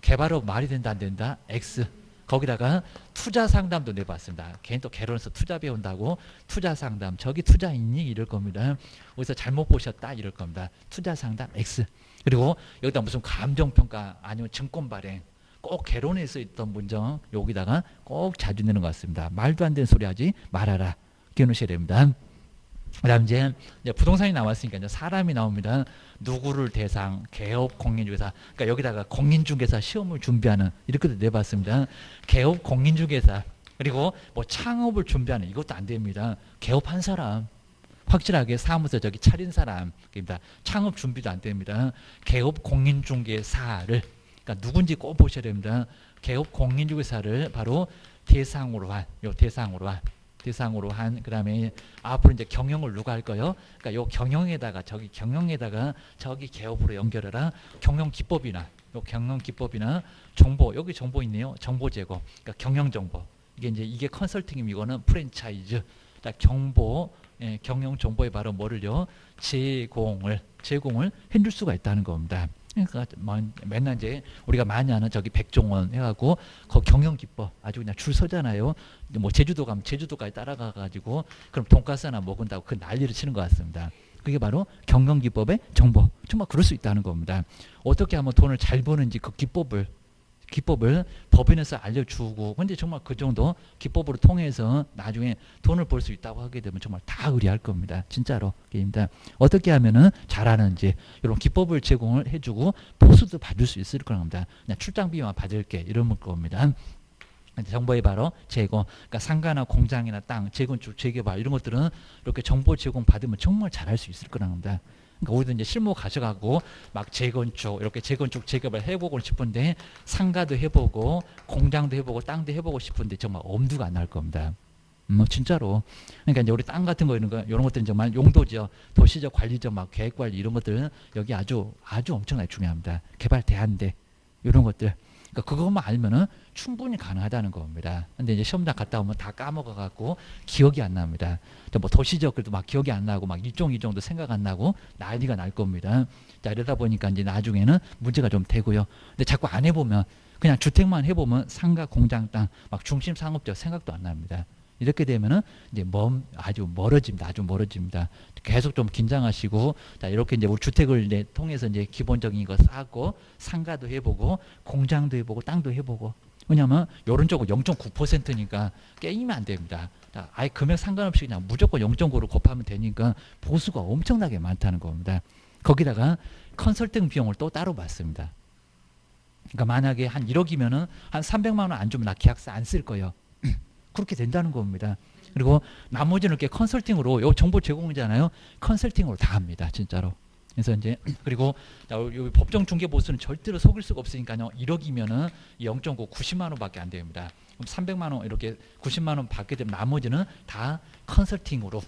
개발업 말이 된다 안 된다? X. 거기다가 투자 상담도 내봤습니다. 괜히 또 개론에서 투자 배운다고 투자 상담 저기 투자 있니? 이럴 겁니다. 어디서 잘못 보셨다? 이럴 겁니다. 투자 상담 X. 그리고 여기다 무슨 감정평가 아니면 증권 발행 꼭 개론에서 있던 문정 여기다가 꼭 자주 내는 것 같습니다. 말도 안 되는 소리 하지 말아라. 기억하셔야 됩니다. 그 다음 이제 부동산이 나왔으니까 이제 사람이 나옵니다. 누구를 대상, 개업 공인중개사. 그러니까 여기다가 공인중개사 시험을 준비하는 이렇게 내봤습니다. 개업 공인중개사 그리고 뭐 창업을 준비하는 이것도 안 됩니다. 개업한 사람. 확실하게 사무소 저기 차린 사람입니다. 창업 준비도 안 됩니다. 개업 공인중개사를 그러니까 누군지 꼭 보셔야 됩니다. 개업 공인중개사를 바로 대상으로 한 그다음에 앞으로 이제 경영을 누가 할 거요? 그러니까 요 경영에다가 저기 개업으로 연결해라. 경영 기법이나 정보 여기 정보 있네요. 정보 제공. 그러니까 경영 정보. 이게 컨설팅이면 이거는 프랜차이즈. 정보 경영 정보에 바로 뭐를요? 제공을 해줄 수가 있다는 겁니다. 그러니까 맨날 이제 우리가 많이 하는 저기 백종원 해갖고 그 경영 기법 아주 그냥 줄 서잖아요. 뭐 제주도 가면 제주도까지 따라가 가지고 그럼 돈가스 하나 먹은다고 그 난리를 치는 것 같습니다. 그게 바로 경영 기법의 정보. 정말 그럴 수 있다는 겁니다. 어떻게 하면 돈을 잘 버는지 그 기법을 법인에서 알려주고 근데 정말 그 정도 기법으로 통해서 나중에 돈을 벌 수 있다고 하게 되면 정말 다 의리할 겁니다. 진짜로. 입니다. 어떻게 하면은 잘하는지 이런 기법을 제공을 해주고 보수도 받을 수 있을 겁니다. 그냥 출장비만 받을게 이런 겁니다. 정보의 바로 제공, 그러니까 상가나 공장이나 땅, 재건축, 재개발 이런 것들은 이렇게 정보 제공 받으면 정말 잘할 수 있을 거랍니다. 그러니까 우리도 이제 실무 가셔가고 막 재건축 재개발 해보고 싶은데 상가도 해보고 공장도 해보고 땅도 해보고 싶은데 정말 엄두가 안 날 겁니다. 진짜로. 그러니까 이제 우리 땅 같은 거 이런 것들은 정말 용도죠. 도시적 관리적 막 계획 관리 이런 것들은 여기 아주 엄청나게 중요합니다. 개발 대안대 이런 것들. 그러니까 그것만 알면은 충분히 가능하다는 겁니다. 근데 이제 시험장 갔다 오면 다 까먹어갖고 기억이 안 납니다. 뭐 도시적 그래도 막 기억이 안 나고 막 이정도 생각 안 나고 난리가 날 겁니다. 자, 이러다 보니까 이제 나중에는 문제가 좀 되고요. 근데 자꾸 안 해보면 그냥 주택만 해보면 상가, 공장, 땅, 막 중심 상업적 생각도 안 납니다. 이렇게 되면은 이제 아주 멀어집니다. 계속 좀 긴장하시고, 자, 이렇게 이제 우리 주택을 이제 통해서 이제 기본적인 거 쌓고, 상가도 해보고, 공장도 해보고, 땅도 해보고. 왜냐면, 요런 쪽은 0.9%니까 게임이 안 됩니다. 자, 아예 금액 상관없이 그냥 무조건 0.9로 곱하면 되니까 보수가 엄청나게 많다는 겁니다. 거기다가 컨설팅 비용을 또 따로 받습니다. 그러니까 만약에 한 1억이면은 한 300만 원 안 주면 나 계약서 안 쓸 거예요. 그렇게 된다는 겁니다. 그리고 나머지는 이렇게 컨설팅으로 요 정보 제공이잖아요. 컨설팅으로 다 합니다. 진짜로. 그래서 이제 그리고 요 법정 중개 보수는 절대로 속일 수가 없으니까요. 1억이면은 0.9 90만 원밖에 안 됩니다. 그럼 300만 원 이렇게 90만 원 받게 되면 나머지는 다 컨설팅으로.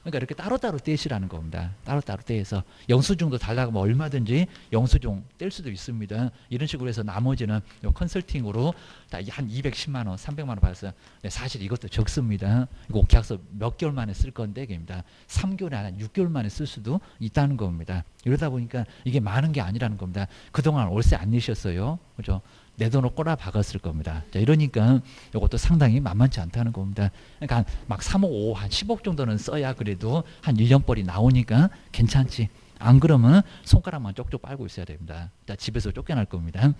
그러니까 이렇게 따로따로 떼시라는 겁니다. 따로따로 떼서 영수증도 달라고 하면 얼마든지 영수증 뗄 수도 있습니다. 이런 식으로 해서 나머지는 요 컨설팅으로 한 210만 원, 300만 원 받았어요. 사실 이것도 적습니다. 이거 계약서 몇 개월 만에 쓸 건데, 입니다. 3개월에 한 6개월 만에 쓸 수도 있다는 겁니다. 이러다 보니까 이게 많은 게 아니라는 겁니다. 그동안 월세 안 내셨어요. 그죠? 내 돈을 꼬라 박았을 겁니다. 자, 이러니까 이것도 상당히 만만치 않다는 겁니다. 그러니까 막 3억, 5억, 한 10억 정도는 써야 그래도 한 1년벌이 나오니까 괜찮지. 안 그러면 손가락만 쪽쪽 빨고 있어야 됩니다. 자, 집에서 쫓겨날 겁니다.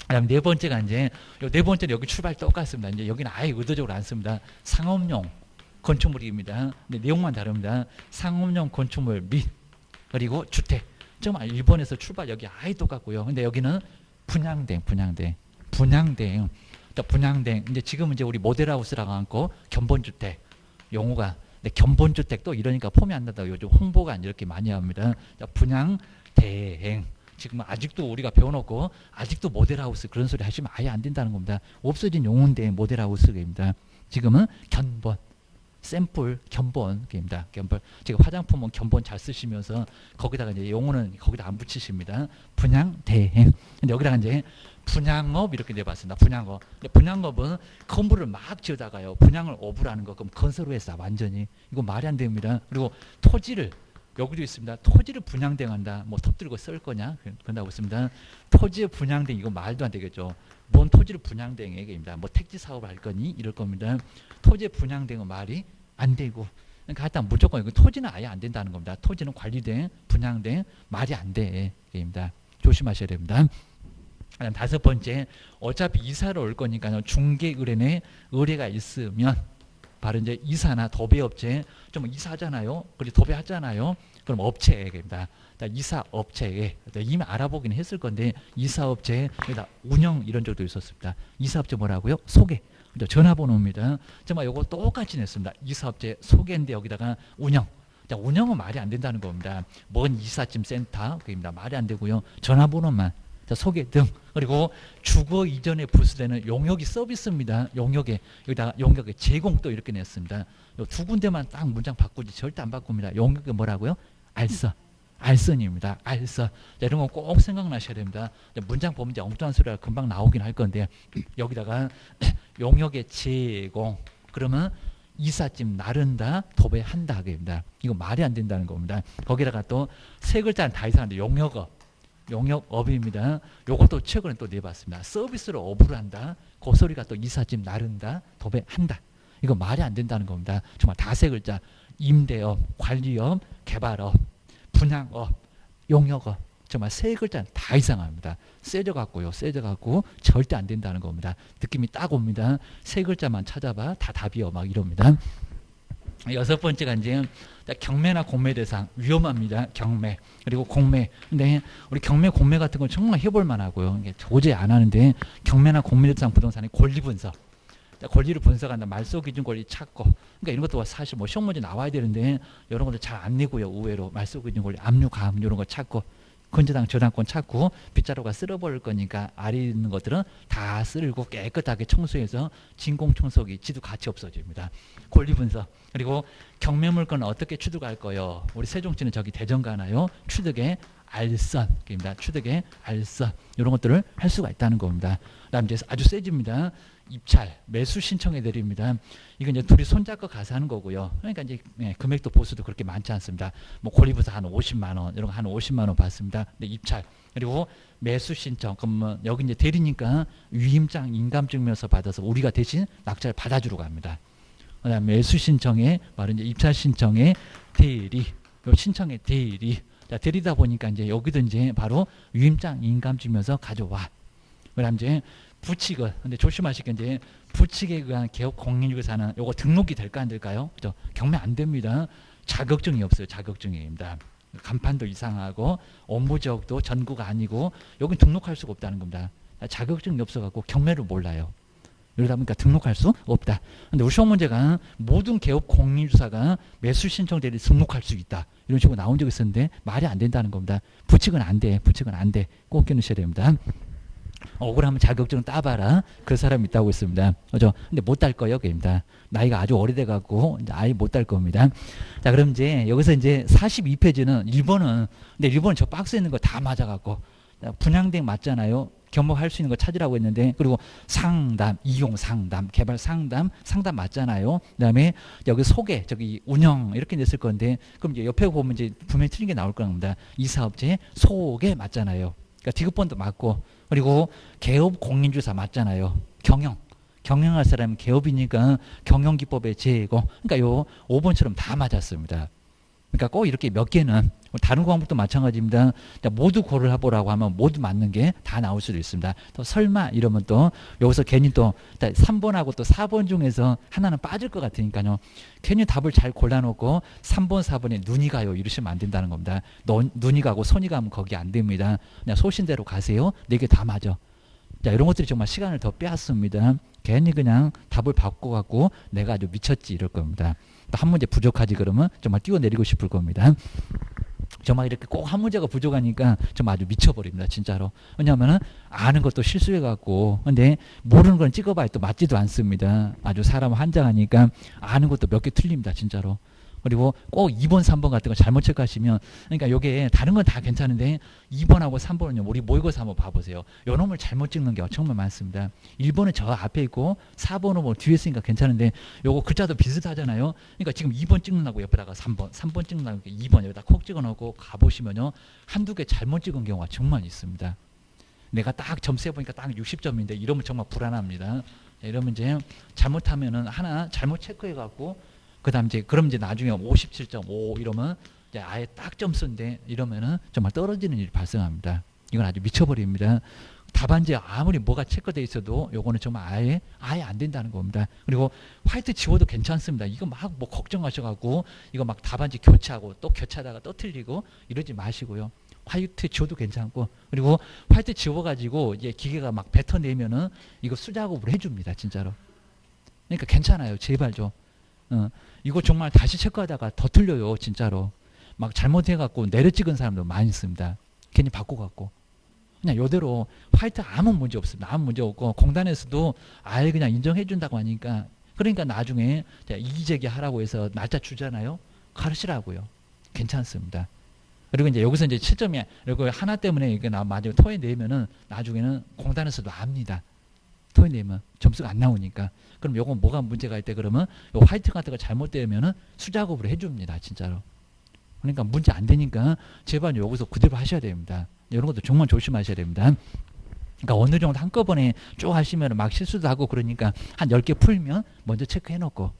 그다음 네 번째가 이제 네 번째는 여기 출발 똑같습니다. 이제 여기는 아예 의도적으로 안 씁니다. 상업용 건축물입니다. 근데 내용만 다릅니다. 상업용 건축물 및 그리고 주택. 정말 일본에서 출발 여기 아예 똑같고요. 근데 여기는 분양된. 이제 지금은 이제 우리 모델하우스라고 하고 견본주택 용어가. 근데 견본주택도 이러니까 폼이 안 난다고 요즘 홍보가 이렇게 많이 합니다. 자, 분양대행. 지금 아직도 우리가 배워놓고 아직도 모델하우스 그런 소리 하시면 아예 안 된다는 겁니다. 없어진 용어인데 모델하우스입니다. 지금은 견본. 샘플, 견본입니다. 견본. 제가 화장품은 견본 잘 쓰시면서 거기다가 이제 용어는 거기다 안 붙이십니다. 분양, 대행. 근데 여기다가 이제 분양업 이렇게 내봤습니다. 분양업. 근데 분양업은 건물을 막 지어다가요. 분양을 업을 하는 거 그럼 건설로 했어. 완전히. 이거 말이 안 됩니다. 그리고 토지를 여기도 있습니다. 토지를 분양대행한다. 뭐 톱들고 쓸 거냐? 그런다고 있습니다. 토지의 분양대행 이거 말도 안 되겠죠. 뭔 토지를 분양대행입니다. 뭐 택지 사업을 할 거니 이럴 겁니다. 토지의 분양대행은 말이 안 되고. 그러니까 하여튼 무조건 토지는 아예 안 된다는 겁니다. 토지는 관리대행, 분양대행 말이 안 돼. 입니다. 조심하셔야 됩니다. 그다음 다섯 번째, 어차피 이사를 올 거니까요. 중개의뢰인의 의뢰가 있으면 바로 이제 이사나 도배업체 좀 이사하잖아요. 그리고 도배하잖아요. 그럼 업체입니다. 이사 업체에 이미 알아보긴 했을 건데 이사업체 여기다 운영 이런 적도 있었습니다. 이사업체 뭐라고요? 소개. 전화번호입니다. 정말 요거 똑같이 냈습니다. 이사업체 소개인데 여기다가 운영. 자, 운영은 말이 안 된다는 겁니다. 뭔 이삿짐 센터입니다. 말이 안 되고요. 전화번호만. 자, 소개 등. 그리고 주거 이전에 부수되는 용역이 서비스입니다. 용역에 여기다가 용역의 제공 또 이렇게 냈습니다. 요 두 군데만 딱 문장 바꾸지 절대 안 바꿉니다. 용역이 뭐라고요? 알선. 알선입니다. 알선. 자, 이런 거 꼭 생각나셔야 됩니다. 문장 보면 이제 엉뚱한 소리가 금방 나오긴 할 건데 여기다가 용역의 제공 그러면 이삿짐 나른다 도배한다 하게입니다. 이거 말이 안 된다는 겁니다. 거기다가 또 세 글자는 다 이상한데 용역업. 용역업입니다. 요것도 최근에 또 내봤습니다. 서비스로 업을 한다. 그 소리가 또 이삿짐 나른다 도배한다. 이거 말이 안 된다는 겁니다. 정말 다 세 글자. 임대업, 관리업, 개발업, 분양업, 용역업. 정말 세 글자는 다 이상합니다. 세져갖고요. 세져갖고 절대 안 된다는 겁니다. 느낌이 딱 옵니다. 세 글자만 찾아봐. 다 답이요. 막 이럽니다. 여섯 번째가 이제 경매나 공매 대상 위험합니다. 경매 그리고 공매. 근데 우리 경매 공매 같은 건 정말 해볼 만하고요. 이게 도저히 안 하는데 경매나 공매 대상 부동산의 권리 분석. 권리를 분석한다. 말소 기준 권리 찾고. 그러니까 이런 것도 사실 뭐 시험 문제 나와야 되는데 이런 것도 잘 안 내고요. 의외로 말소 기준 권리 압류 가압류 이런 거 찾고. 근저당 저당권 찾고 빗자루가 쓸어버릴 거니까 아래 있는 것들은 다 쓸고 깨끗하게 청소해서 진공 청소기 지도 같이 없어집니다. 권리 분석. 그리고 경매 물건은 어떻게 취득할 거요? 우리 세종시는 저기 대전 가나요? 취득의 알선입니다. 취득의 알선 이런 것들을 할 수가 있다는 겁니다. 그다음 이제 아주 세집니다. 입찰, 매수 신청해 드립니다. 이건 이제 둘이 손잡고 가서 하는 거고요. 그러니까 이제 금액도 보수도 그렇게 많지 않습니다. 뭐 권리부서 한 50만 원 이런 거 한 50만 원 받습니다. 근데 입찰 그리고 매수 신청 그러면 여기 이제 대리니까 위임장 인감증명서 받아서 우리가 대신 낙찰 받아주러 갑니다. 그다음 매수 신청에 바로 이제 입찰 신청에 대리, 요 신청에 대리. 자, 대리다 보니까 이제 여기도 이제 바로 위임장 인감증명서 가져와. 그다음 이제 부칙은 근데 조심하실 게 이제 부칙에 의한 개업 공인중개사는 요거 등록이 될까 안 될까요? 그죠? 경매 안 됩니다. 자격증이 없어요. 자격증입니다. 간판도 이상하고 업무지역도 전구가 아니고 여긴 등록할 수가 없다는 겁니다. 자격증이 없어갖고 경매를 몰라요. 이러다 보니까 등록할 수 없다. 근데 우리 시험 문제가 모든 개업 공인중개사가 매수 신청 대리 등록할 수 있다. 이런 식으로 나온 적이 있었는데 말이 안 된다는 겁니다. 부칙은 안 돼. 부칙은 안 돼. 꼭 끼놓으셔야 됩니다. 억울하면 자격증 따봐라. 그 사람 있다고 있습니다. 그죠? 근데 못 딸 거예요. 그입니다. 나이가 아주 오래돼갖고 아예 못 딸 겁니다. 자, 그럼 이제 여기서 이제 42페이지는 1번은 근데 1번은 저 박스에 있는 거 다 맞아갖고 분양대행 맞잖아요. 겸업할 수 있는 거 찾으라고 했는데 그리고 상담, 이용 상담, 개발 상담, 상담 맞잖아요. 그다음에 여기 소개, 저기 운영 이렇게 냈을 건데 그럼 이제 옆에 보면 이제 분명히 틀린 게 나올 겁니다. 이사업체 소개 맞잖아요. 그러니까 디귿번도 맞고 그리고 개업 공인중개사 맞잖아요. 경영할 사람은 개업이니까 경영기법의 제공. 그러니까 요 5번처럼 다 맞았습니다. 그러니까 꼭 이렇게 몇 개는 다른 과목도 마찬가지입니다. 모두 고를 해보라고 하면 모두 맞는 게 다 나올 수도 있습니다. 또 설마 이러면 또 여기서 괜히 또 3번하고 또 4번 중에서 하나는 빠질 것 같으니까요. 괜히 답을 잘 골라놓고 3번, 4번에 눈이 가요 이러시면 안 된다는 겁니다. 눈이 가고 손이 가면 거기 안 됩니다. 그냥 소신대로 가세요. 4개 다 맞아. 자, 이런 것들이 정말 시간을 더 빼앗습니다. 괜히 그냥 답을 바꿔갖고 내가 아주 미쳤지 이럴 겁니다. 또 한 문제 부족하지 그러면 정말 뛰어내리고 싶을 겁니다. 정말 이렇게 꼭 한 문제가 부족하니까 정말 아주 미쳐버립니다. 진짜로. 왜냐하면은 아는 것도 실수해갖고 근데 모르는 건 찍어봐야 또 맞지도 않습니다. 아주 사람 환장하니까 아는 것도 몇 개 틀립니다. 진짜로. 그리고 꼭 2번, 3번 같은 거 잘못 체크하시면 그러니까 요게 다른 건 다 괜찮은데 2번하고 3번은요. 우리 모의고사 한번 봐보세요. 요 놈을 잘못 찍는 게 정말 많습니다. 1번은 저 앞에 있고 4번은 뭐 뒤에 있으니까 괜찮은데 요거 글자도 비슷하잖아요. 그러니까 지금 2번 찍는다고 옆에다가 3번 찍는다고 2번 여기다 콕 찍어놓고 가보시면요. 한두 개 잘못 찍은 경우가 정말 있습니다. 내가 딱 점수해보니까 딱 60점인데 이러면 정말 불안합니다. 이러면 이제 잘못하면은 하나 잘못 체크해갖고 그다음 이제 그럼 이제 나중에 57.5 이러면 이제 아예 딱 점수인데 이러면은 정말 떨어지는 일이 발생합니다. 이건 아주 미쳐버립니다. 답안지에 아무리 뭐가 체크돼 있어도 요거는 정말 아예 안 된다는 겁니다. 그리고 화이트 지워도 괜찮습니다. 이거 막 뭐 걱정하셔갖고 이거 막 답안지 교체하고 또 교체하다가 또 틀리고 이러지 마시고요. 화이트 지워도 괜찮고 그리고 화이트 지워가지고 이제 기계가 막 뱉어내면은 이거 수작업으로 해줍니다. 진짜로. 그러니까 괜찮아요. 제발 좀. 이거 정말 다시 체크하다가 더 틀려요. 진짜로. 막 잘못해갖고 내려 찍은 사람도 많이 있습니다. 괜히 바꿔갖고. 그냥 요대로 화이트 아무 문제 없습니다. 아무 문제 없고 공단에서도 아예 그냥 인정해준다고 하니까 그러니까 나중에 이의제기 하라고 해서 날짜 주잖아요. 가르치라고요. 괜찮습니다. 그리고 이제 여기서 이제 7점이 그리고 하나 때문에 이게 나중에 토해 내면은 나중에는 공단에서도 압니다. 토해 내면 점수가 안 나오니까. 그럼 요건 뭐가 문제가 있대 그러면 요 화이트 같은 거 잘못되면은 수작업으로 해줍니다. 진짜로. 그러니까 문제 안 되니까 제발 여기서 그대로 하셔야 됩니다. 이런 것도 정말 조심하셔야 됩니다. 그러니까 어느 정도 한꺼번에 쭉 하시면 막 실수도 하고 그러니까 한 10개 풀면 먼저 체크해 놓고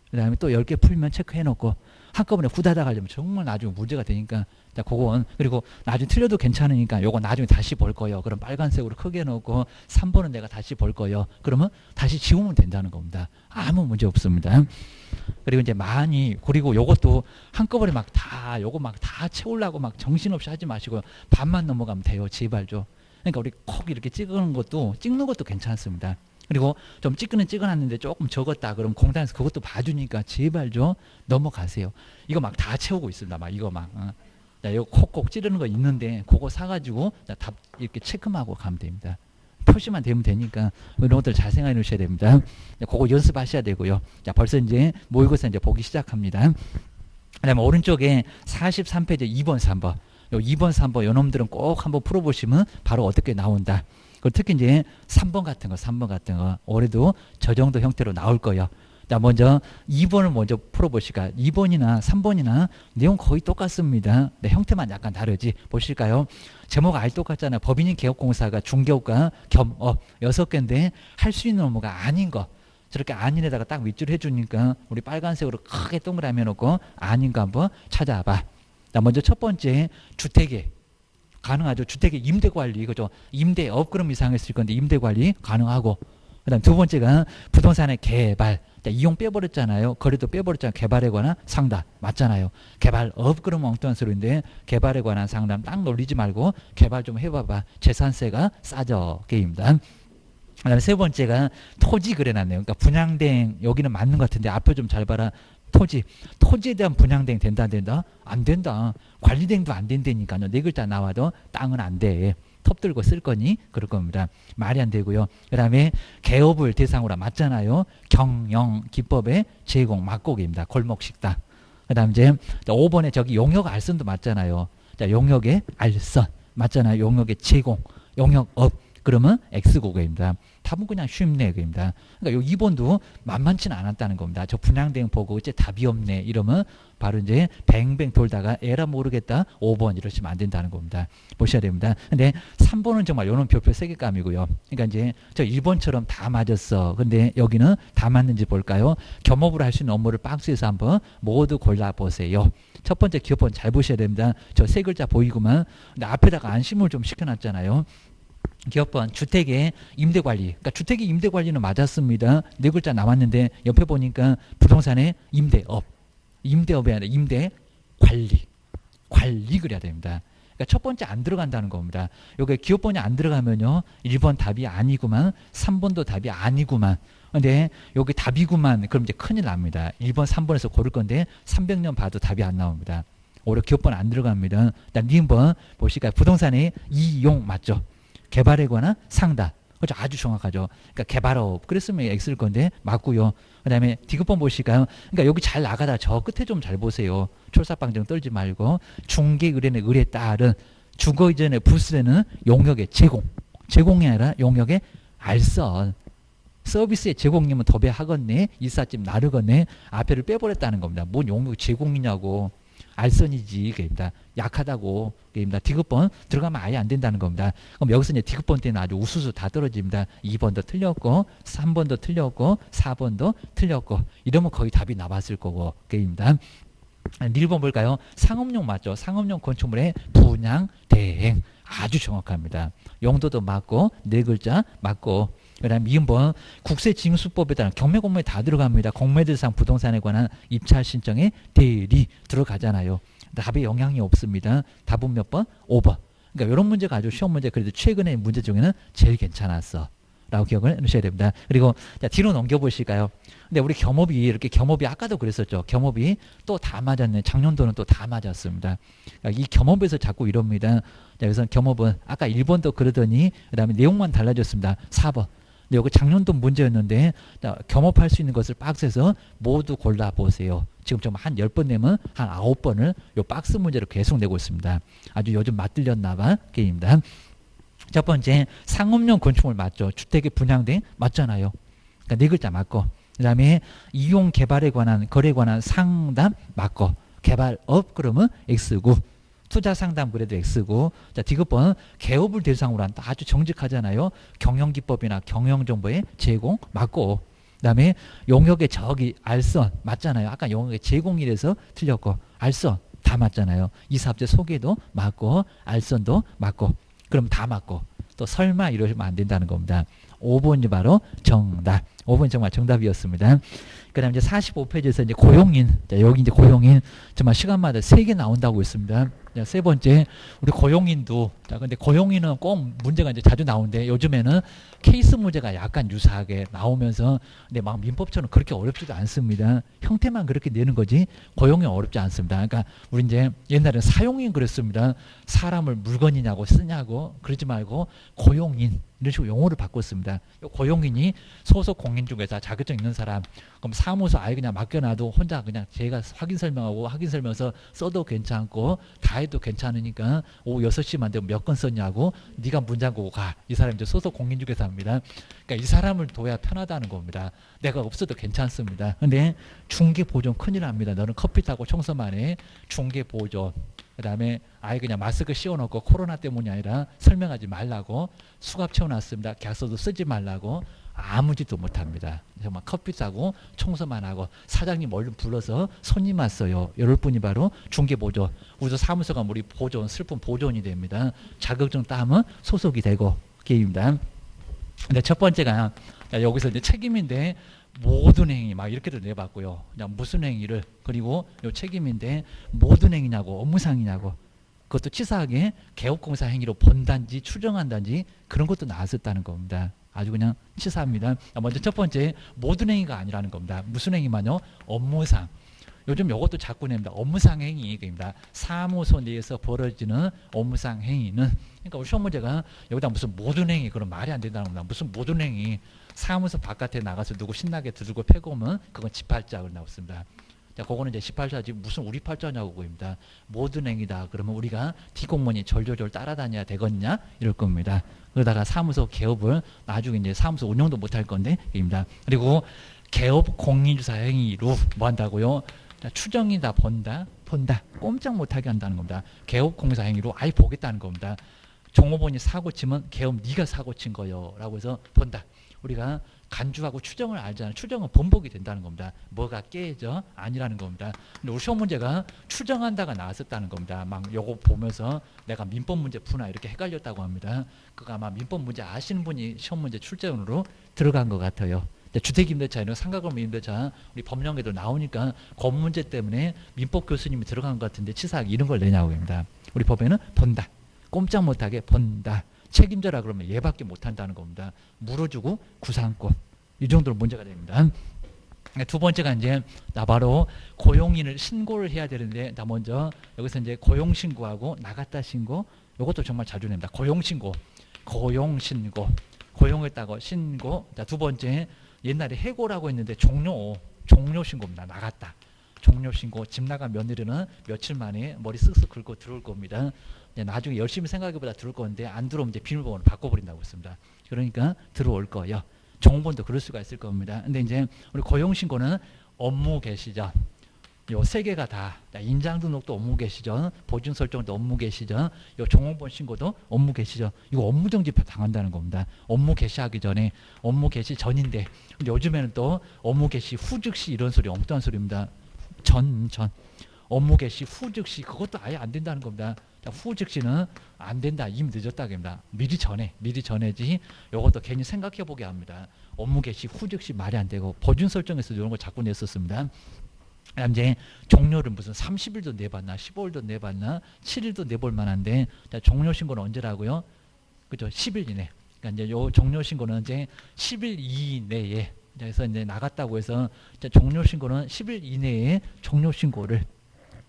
그 다음에 또 10개 풀면 체크해 놓고 한꺼번에 후다닥 하려면 정말 나중에 문제가 되니까 자 그건 그리고 나중에 틀려도 괜찮으니까 요거 나중에 다시 볼 거예요. 그럼 빨간색으로 크게 놓고 3번은 내가 다시 볼 거예요. 그러면 다시 지우면 된다는 겁니다. 아무 문제 없습니다. 그리고 이제 많이 그리고 요것도 한꺼번에 막 다 요거 막 다 채우려고 막 정신없이 하지 마시고요. 반만 넘어가면 돼요. 제발 좀. 그러니까 우리 콕 이렇게 찍는 것도 괜찮습니다. 그리고 좀 찍어놨는데 조금 적었다 그럼 공단에서 그것도 봐주니까 제발 좀 넘어가세요. 이거 막 다 채우고 있습니다. 막 이거 막 자, 이거 콕콕 찌르는 거 있는데 그거 사가지고 답 이렇게 체크하고 가면 됩니다. 표시만 되면 되니까 이런 것들 잘 생각해 놓으셔야 됩니다. 그거 연습하셔야 되고요. 자, 벌써 이제 모의고사 이제 보기 시작합니다. 그다음에 오른쪽에 43페이지 2번, 3번. 요 2번, 3번 요 놈들은 꼭 한번 풀어보시면 바로 어떻게 나온다. 그리고 특히 이제 3번 같은 거 올해도 저 정도 형태로 나올 거예요. 자, 먼저 2번을 먼저 풀어보실까요? 2번이나 3번이나 내용 거의 똑같습니다. 네, 형태만 약간 다르지. 보실까요? 제목 아예 똑같잖아요. 법인인 개업공사가 중개업과 겸업 6개인데 할 수 있는 업무가 아닌 거. 저렇게 아닌에다가 딱 밑줄 해주니까 우리 빨간색으로 크게 동그라미 해놓고 아닌 거 한번 찾아봐. 자, 먼저 첫 번째 주택에 가능하죠. 주택의 임대관리 그죠. 임대업 그럼 이상했을 건데 임대관리 가능하고 그다음 두 번째가 부동산의 개발. 자, 이용 빼버렸잖아요. 거래도 빼버렸잖아요. 개발에 관한 상담 맞잖아요. 개발업 그러면 엉뚱한 소리인데 개발에 관한 상담 딱 놀리지 말고 개발 좀 해봐봐. 재산세가 싸져 게임입니다. 그다음에 세 번째가 토지 그래놨네요. 그러니까 분양대행 여기는 맞는 것 같은데 앞에 좀 잘 봐라. 토지에 대한 분양대행 된다 안 된다? 안 된다. 관리대행도 안 된다니까요. 네 글자 나와도 땅은 안 돼. 톱 들고 쓸 거니 그럴 겁니다. 말이 안 되고요. 그 다음에 개업을 대상으로 맞잖아요. 경영 기법의 제공 막고기입니다. 골목식당. 그 다음 이제 5번에 저기 용역 알선도 맞잖아요. 자, 용역의 알선 맞잖아요. 용역의 제공 용역업 그러면 X고개입니다. 답은 그냥 쉽네 그입니다. 그러니까 요 2번도 만만치는 않았다는 겁니다. 저 분양대행 보고 이제 답이 없네 이러면 바로 이제 뱅뱅 돌다가 에라 모르겠다 5번 이러시면 안 된다는 겁니다. 보셔야 됩니다. 근데 3번은 정말 요런 별표 3개 감이고요. 그러니까 이제 저 1번처럼 다 맞았어. 근데 여기는 다 맞는지 볼까요? 겸업으로 할 수 있는 업무를 박스에서 한번 모두 골라보세요. 첫 번째 기업번 잘 보셔야 됩니다. 저 세 글자 보이구만. 근데 앞에다가 안심을 좀 시켜놨잖아요. 기업번 주택의 임대관리. 그러니까 주택의 임대관리는 맞았습니다. 네 글자 나왔는데 옆에 보니까 부동산의 임대업이 아니라 임대관리 그래야 됩니다. 그러니까 첫 번째 안 들어간다는 겁니다. 여기 기업번이 안 들어가면요 1번 답이 아니구만 3번도 답이 아니구만. 근데 여기 답이구만 그럼 이제 큰일 납니다. 1번 3번에서 고를 건데 300년 봐도 답이 안 나옵니다. 오히려 기업번 안 들어갑니다. 일단 니은번 보실까요? 부동산의 이용 맞죠? 개발에 관한 상담. 그렇죠. 아주 정확하죠. 그러니까 개발업. 그랬으면 X일 건데 맞고요. 그 다음에 디귿번 보실까요? 그러니까 여기 잘 나가다 저 끝에 좀 잘 보세요. 철사방정 떨지 말고 중개 의뢰는 의뢰에 따른 주거 이전의 부수되는 용역의 제공이 아니라 용역의 알선. 서비스의 제공이면 도배하겠네, 이삿짐 나르겠네, 앞에를 빼버렸다는 겁니다. 뭔 용역 제공이냐고. 알선이지, 그입니다. 약하다고, 그입니다. 디귿번 들어가면 아예 안 된다는 겁니다. 그럼 여기서 이제 디귿번 때는 아주 우수수 다 떨어집니다. 2번도 틀렸고, 3번도 틀렸고, 4번도 틀렸고, 이러면 거의 답이 나왔을 거고, 그입니다. 1번 볼까요? 상업용 맞죠? 상업용 건축물의 분양, 대행. 아주 정확합니다. 용도도 맞고, 네 글자 맞고, 그 다음 2번 국세징수법에 따른 경매공모에 다 들어갑니다. 공매대상 부동산에 관한 입찰 신청에 대리 들어가잖아요. 답에 영향이 없습니다. 답은 몇 번? 5번. 그러니까 이런 문제가 아주 쉬운 문제, 그래도 최근의 문제 중에는 제일 괜찮았어 라고 기억을 해주셔야 됩니다. 그리고 자, 뒤로 넘겨보실까요? 근데 우리 겸업이 이렇게 겸업이 아까도 그랬었죠. 겸업이 또 다 맞았네. 작년도는 또 다 맞았습니다. 그러니까 이 겸업에서 자꾸 이럽니다. 자, 여기서 겸업은 아까 1번도 그러더니 그 다음에 내용만 달라졌습니다. 4번. 근데 여기 작년도 문제였는데 자, 겸업할 수 있는 것을 박스에서 모두 골라보세요. 지금 좀 한 10번 내면 한 9번을 요 박스 문제로 계속 내고 있습니다. 아주 요즘 맞들렸나봐 게임입니다. 첫 번째 상업용 건축물 맞죠? 주택에 분양된 맞잖아요. 그러니까 네 글자 맞고, 그 다음에 이용 개발에 관한 거래에 관한 상담 맞고, 개발업 그러면 X고, 투자 상담 그래도 X고. 자, 디귿번 개업을 대상으로 한 아주 정직하잖아요. 경영기법이나 경영정보의 제공 맞고, 그 다음에 용역의 저기 알선 맞잖아요. 아까 용역의 제공이라서 틀렸고, 알선 다 맞잖아요. 이사업체 소개도 맞고, 알선도 맞고, 그럼 다 맞고, 또 설마 이러시면 안 된다는 겁니다. 5번이 바로 정답. 5번이 정말 정답이었습니다. 그 다음 이제 45페이지에서 이제 고용인. 자, 여기 이제 고용인. 정말 시간마다 3개 나온다고 했습니다. 자, 세 번째, 우리 고용인도. 자, 근데 고용인은 꼭 문제가 이제 자주 나오는데 요즘에는 케이스 문제가 약간 유사하게 나오면서 근데 막 민법처럼 그렇게 어렵지도 않습니다. 형태만 그렇게 내는 거지 고용이 어렵지 않습니다. 그러니까 우리 이제 옛날에 사용인 그랬습니다. 사람을 물건이냐고 쓰냐고 그러지 말고 고용인. 이런 식으로 용어를 바꿨습니다. 고용인이 소속 공인 중에서 자격증 있는 사람, 그럼 사무소 아예 그냥 맡겨놔도 혼자 그냥 제가 확인 설명하고 확인 설명서 써도 괜찮고 다 해도 괜찮으니까 오후 6시만 되면 몇 건 썼냐고 네가 문장고 가. 이 사람이 이제 소속 공인 중개사 합니다. 그러니까 이 사람을 둬야 편하다는 겁니다. 내가 없어도 괜찮습니다. 근데 중개 보존 큰일 납니다. 너는 커피 타고 청소만 해. 중개 보존. 그 다음에 아예 그냥 마스크 씌워놓고 코로나 때문이 아니라 설명하지 말라고 수갑 채워놨습니다. 계약서도 쓰지 말라고 아무 짓도 못합니다. 정말 커피 싸고 청소만 하고 사장님 얼른 불러서 손님 왔어요. 이럴 분이 바로 중개보존. 우리도 사무소가 우리 보존, 슬픈 보존이 됩니다. 자격증 따면 소속이 되고 게임입니다. 근데 첫 번째가 여기서 이제 책임인데 모든 행위 막 이렇게도 내봤고요. 그냥 무슨 행위를 그리고 요 책임인데 모든 행위냐고 업무상이냐고 그것도 치사하게 개업공사 행위로 본단지 추정한단지 그런 것도 나왔었다는 겁니다. 아주 그냥 치사합니다. 먼저 첫 번째 모든 행위가 아니라는 겁니다. 무슨 행위만요? 업무상. 요즘 이것도 자꾸 냅니다. 업무상 행위입니다. 사무소 내에서 벌어지는 업무상 행위는 그러니까 우리 시험 문제가 여기다 무슨 모든 행위 그런 말이 안 된다는 겁니다. 무슨 모든 행위 사무소 바깥에 나가서 누구 신나게 두들고 패고 오면 그건 집팔자로 나왔습니다. 자, 그거는 이제 18자지 무슨 우리 팔자냐고 그겁니다. 모든 행위다. 그러면 우리가 뒷공무원이 절절절 따라다녀야 되겠냐? 이럴 겁니다. 그러다가 사무소 개업을 나중에 이제 사무소 운영도 못할 건데, 입니다. 그리고 개업 공인주사 행위로 뭐 한다고요? 자, 추정이다, 본다. 꼼짝 못하게 한다는 겁니다. 개업 공사 행위로 아예 보겠다는 겁니다. 종업원이 사고 치면 개업 네가 사고 친 거요. 라고 해서 본다. 우리가 간주하고 추정을 알잖아요. 추정은 번복이 된다는 겁니다. 뭐가 깨져? 아니라는 겁니다. 근데 우리 시험 문제가 추정한다가 나왔었다는 겁니다. 막 요거 보면서 내가 민법 문제 푸나 이렇게 헷갈렸다고 합니다. 그거 아마 민법 문제 아시는 분이 시험 문제 출제원으로 들어간 것 같아요. 주택임대차 이런 상가건물 임대차 우리 법령에도 나오니까 그 문제 때문에 민법 교수님이 들어간 것 같은데 치사하게 이런 걸 내냐고 합니다. 우리 법에는 본다. 꼼짝 못하게 본다. 책임져라 그러면 얘밖에 못한다는 겁니다. 물어주고 구상권 이 정도로 문제가 됩니다. 두 번째가 이제 나 바로 고용인을 신고를 해야 되는데, 나 먼저 여기서 이제 고용 신고하고 나갔다 신고, 이것도 정말 자주 냅니다. 고용 신고, 고용 신고, 고용했다고 신고. 자, 두 번째 옛날에 해고라고 했는데 종료 신고입니다. 나갔다. 종료 신고. 집 나간 며느리는 며칠 만에 머리 쓱쓱 긁고 들어올 겁니다. 나중에 열심히 생각해보다 들어올 건데 안 들어오면 이제 비밀번호를 바꿔버린다고 했습니다. 그러니까 들어올 거예요. 정보원도 그럴 수가 있을 겁니다. 근데 이제 우리 고용신고는 업무 개시 전, 요 세 개가 다, 인장등록도 업무 개시 전, 보증 설정도 업무 개시 전, 요 종업원 신고도 업무 개시 전. 이거 업무정지 당한다는 겁니다. 업무 개시하기 전에, 업무 개시 전인데, 근데 요즘에는 또 업무 개시 후 즉시 이런 소리, 엉뚱한 소리입니다. 전 업무 개시 후 즉시, 그것도 아예 안 된다는 겁니다. 후 즉시는 안 된다. 이미 늦었다. 입니다. 미리 전에지. 요것도 괜히 생각해 보게 합니다. 업무 개시 후 즉시 말이 안 되고, 보증 설정에서 이런 거 자꾸 냈었습니다. 그다음 이제 종료를 무슨 30일도 내봤나, 15일도 내봤나, 7일도 내볼 만한데, 자, 종료 신고는 언제라고요? 그죠? 10일 이내. 그러니까 이제 요 종료 신고는 이제 10일 이내에, 그래서 이제 나갔다고 해서 종료 신고는 10일 이내에 종료 신고를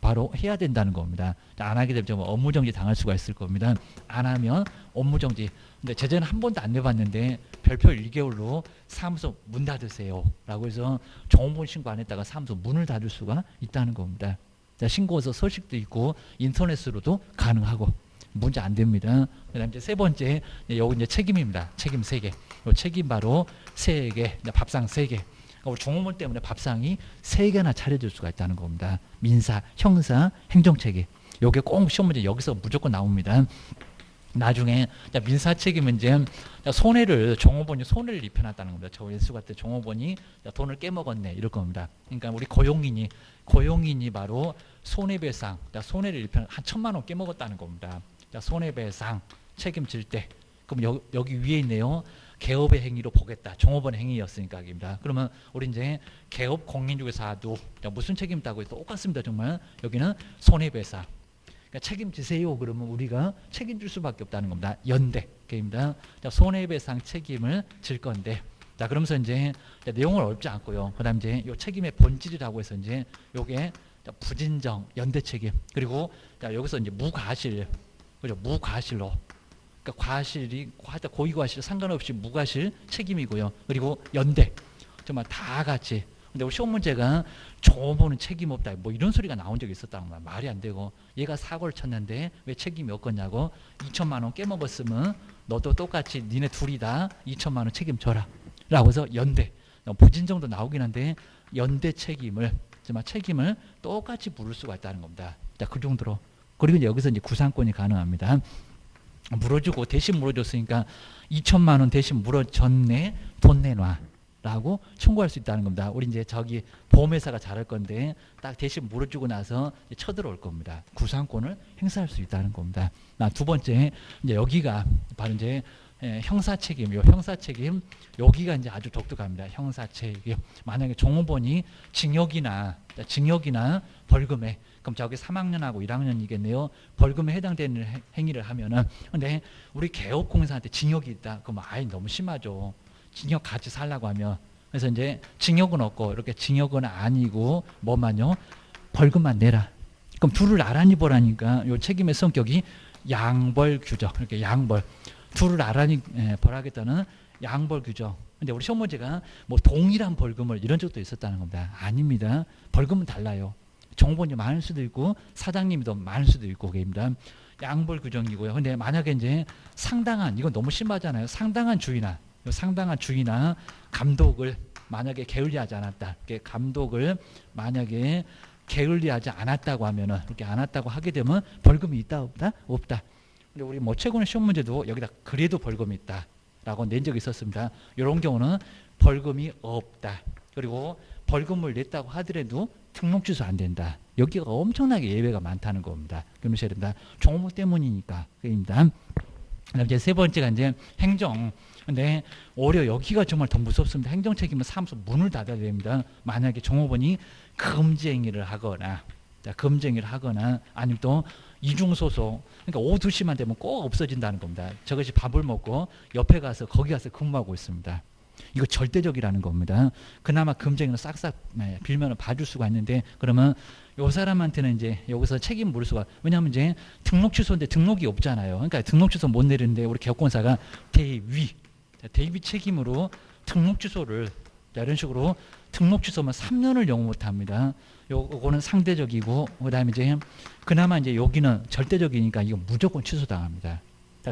바로 해야 된다는 겁니다. 안 하게 되면 업무정지 당할 수가 있을 겁니다. 안 하면 업무정지. 근데 제재는 한 번도 안 내봤는데 별표 1개월로 사무소 문 닫으세요 라고 해서 종업원 신고 안 했다가 사무소 문을 닫을 수가 있다는 겁니다. 신고서 서식도 있고 인터넷으로도 가능하고 문제 안 됩니다. 그다음 이제 세 번째, 여기 이제 책임입니다. 책임 3개. 요 책임 바로 3개, 밥상 3개. 우리 종업원 때문에 밥상이 3개나 차려질 수가 있다는 겁니다. 민사, 형사, 행정책임. 요게 꼭 시험 문제 여기서 무조건 나옵니다. 나중에 민사 책임은 이제 종업원이 손해를 입혀놨다는 겁니다. 저 예수 같은 종업원이 돈을 깨먹었네 이럴 겁니다. 그러니까 우리 고용인이 바로 손해배상, 손해를 입혀 한 1,000만 원 깨먹었다는 겁니다. 손해배상 책임질 때, 그럼 여기 위에 있네요. 개업의 행위로 보겠다. 종업원 행위였으니까 입니다. 그러면 우리 이제 개업 공인중개사도 무슨 책임 있다고 해도 똑같습니다. 정말 여기는 손해배상. 그러니까 책임지세요. 그러면 우리가 책임질 수밖에 없다는 겁니다. 연대입니다. 손해배상 책임을 질 건데, 자 그러면서 이제 내용을 어렵지 않고요. 그다음 이제 요 책임의 본질이라고 해서 이제 요게 부진정, 연대 책임, 그리고 여기서 이제 무과실, 그죠? 무과실로. 그러니까 과실이 고의과실 상관없이 무과실 책임이고요. 그리고 연대, 정말 다 같이. 근데 우리 시험 문제가 종업원은 책임 없다 뭐 이런 소리가 나온 적이 있었다는 거야. 말이 안 되고, 얘가 사고를 쳤는데 왜 책임이 없겠냐고. 2,000만 원 깨먹었으면 너도 똑같이 니네 둘이 다 2,000만 원 책임져라 라고 해서 연대, 부진정도 나오긴 한데 연대 책임을, 정말 책임을 똑같이 물을 수가 있다는 겁니다. 자, 그 정도로. 그리고 이제 여기서 이제 구상권이 가능합니다. 물어주고 대신 물어줬으니까 2,000만 원 대신 물어줬네, 돈 내놔 라고 청구할 수 있다는 겁니다. 우리 이제 저기 보험회사가 잘할 건데 딱 대신 물어주고 나서 쳐들어올 겁니다. 구상권을 행사할 수 있다는 겁니다. 두 번째, 이제 여기가 바로 이제 형사책임, 형사책임, 여기가 이제 아주 독특합니다. 형사책임. 만약에 종업원이 징역이나 벌금에, 그럼 저기 3학년하고 1학년이겠네요. 벌금에 해당되는 행위를 하면은, 근데 우리 개업공사한테 징역이 있다. 그럼 아예 너무 심하죠. 징역 같이 살라고 하면. 그래서 이제 징역은 없고, 이렇게 징역은 아니고, 뭐만요? 벌금만 내라. 그럼 둘을 나란히 보라니까, 요 책임의 성격이 양벌 규정. 이렇게 양벌. 둘을 나란히 벌하겠다는 양벌 규정. 근데 우리 시험 문제가 뭐 동일한 벌금을 이런 적도 있었다는 겁니다. 아닙니다. 벌금은 달라요. 종업원이 많을 수도 있고 사장님이 더 많을 수도 있고 그입니다. 양벌 규정이고요. 근데 만약에 이제 상당한, 이건 너무 심하잖아요. 상당한 주의나 감독을 만약에 게을리하지 않았다. 감독을 만약에 게을리하지 않았다고 하면은, 그렇게 안 했다고 하게 되면 벌금이 있다 없다? 없다. 근데 우리 뭐 최근에 시험 문제도 여기다 그래도 벌금이 있다라고 낸 적이 있었습니다. 이런 경우는 벌금이 없다. 그리고 벌금을 냈다고 하더라도 등록 취소 안 된다. 여기가 엄청나게 예외가 많다는 겁니다. 그러셔야 된다. 종업원 때문이니까. 그입니다. 그다음 이제 세 번째가 이제 행정. 근데 오히려 여기가 정말 더 무섭습니다. 행정 책임은 사무소 문을 닫아야 됩니다. 만약에 종업원이 금지 행위를 하거나, 아니면 또 이중소속, 그러니까 오후 2시만 되면 꼭 없어진다는 겁니다. 저것이 밥을 먹고 옆에 가서 거기 가서 근무하고 있습니다. 이거 절대적이라는 겁니다. 그나마 금쟁이는 싹싹 빌면은 봐줄 수가 있는데 그러면 요 사람한테는 이제 여기서 책임 물을 수가 왜냐하면 이제 등록 취소인데 등록이 없잖아요. 그러니까 등록 취소 못 내리는데 우리 개업공사가 대위 책임으로 등록 취소를 이런 식으로 등록 취소만 3년을 영업 못 합니다. 요거는 상대적이고 그다음에 이제 그나마 이제 여기는 절대적이니까 이거 무조건 취소당합니다.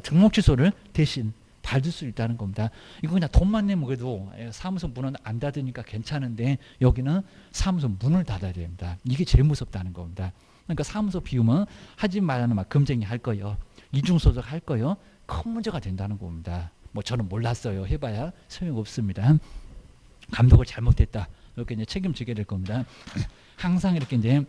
등록 취소를 대신 받을 수 있다는 겁니다. 이거 그냥 돈만 내면 그래도 사무소 문은 안 닫으니까 괜찮은데 여기는 사무소 문을 닫아야 됩니다. 이게 제일 무섭다는 겁니다. 그러니까 사무소 비우면 하지 말라는 막 금쟁이 할 거요. 이중소속 할 거요. 큰 문제가 된다는 겁니다. 뭐 저는 몰랐어요. 해봐야 소용없습니다. 감독을 잘못했다. 이렇게 이제 책임지게 될 겁니다. 항상 이렇게 이제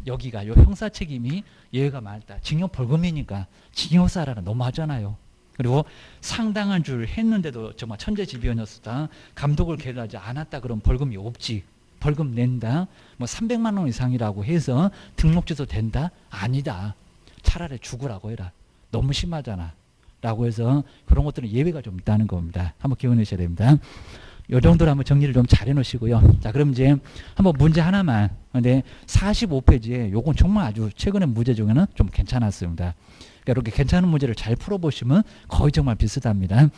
여기가 요 형사 책임이 예외가 많다. 징역 벌금이니까 징역사라는 너무 하잖아요. 그리고 상당한 줄 했는데도 정말 천재지변이었다. 감독을 계류하지 않았다. 그럼 벌금이 없지. 벌금 낸다. 뭐 300만 원 이상이라고 해서 등록 취소 된다? 아니다. 차라리 죽으라고 해라. 너무 심하잖아. 라고 해서 그런 것들은 예외가 좀 있다는 겁니다. 한번 기억내셔야 됩니다. 요 정도로 한번 정리를 좀 잘 해놓으시고요. 자, 그럼 이제 한번 문제 하나만. 근데 45페이지에 요건 정말 아주 최근의 문제 중에는 좀 괜찮았습니다. 그러니까 이렇게 괜찮은 문제를 잘 풀어보시면 거의 정말 비슷합니다.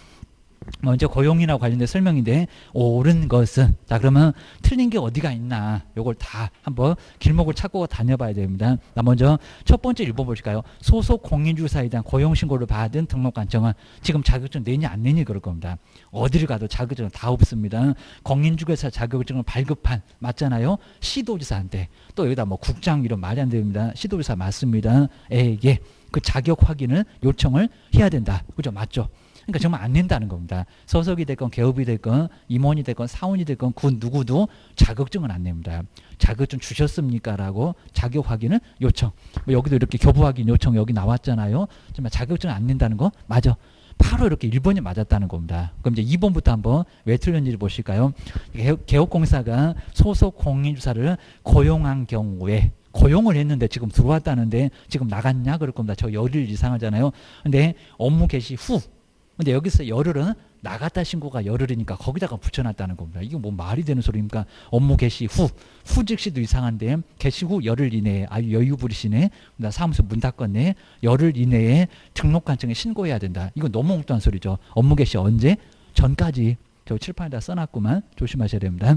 먼저 고용이나 관련된 설명인데 옳은 것은 자 그러면 틀린 게 어디가 있나 요걸 다 한번 길목을 찾고 다녀봐야 됩니다. 먼저 첫 번째 읽어보실까요? 소속 공인주사에 대한 고용신고를 받은 등록관청은 지금 자격증 내니 안 내니 그럴 겁니다. 어디를 가도 자격증 다 없습니다. 공인중개사 자격증을 발급한 맞잖아요. 시도지사한테 또 여기다 뭐 국장 이런 말이 안 됩니다. 시도지사 맞습니다. 에게 그 자격 확인을 요청을 해야 된다. 그죠? 맞죠? 그러니까 정말 안 낸다는 겁니다. 소속이 됐건 개업이 됐건 임원이 됐건 사원이 됐건 그 누구도 자격증은 안 냅니다. 자격증 주셨습니까? 라고 자격 확인을 요청. 뭐 여기도 이렇게 교부 확인 요청 여기 나왔잖아요. 정말 자격증 안 낸다는 거 맞아. 바로 이렇게 1번이 맞았다는 겁니다. 그럼 이제 2번부터 한번 왜 틀렸는지 보실까요? 개업공사가 소속 공인주사를 고용한 경우에 고용을 했는데 지금 들어왔다는데 지금 나갔냐? 그럴 겁니다. 저 열흘 이상 하잖아요. 근데 업무 개시 후 근데 여기서 열흘은 나갔다 신고가 열흘이니까 거기다가 붙여놨다는 겁니다. 이게 뭐 말이 되는 소리입니까? 업무 개시 후 즉시도 이상한데 개시 후 열흘 이내에 아유 여유 부리시네. 나 사무소 문 닫겠네. 열흘 이내에 등록관청에 신고해야 된다. 이거 너무 엉뚱한 소리죠. 업무 개시 언제? 전까지. 저 칠판에다 써놨구만. 조심하셔야 됩니다.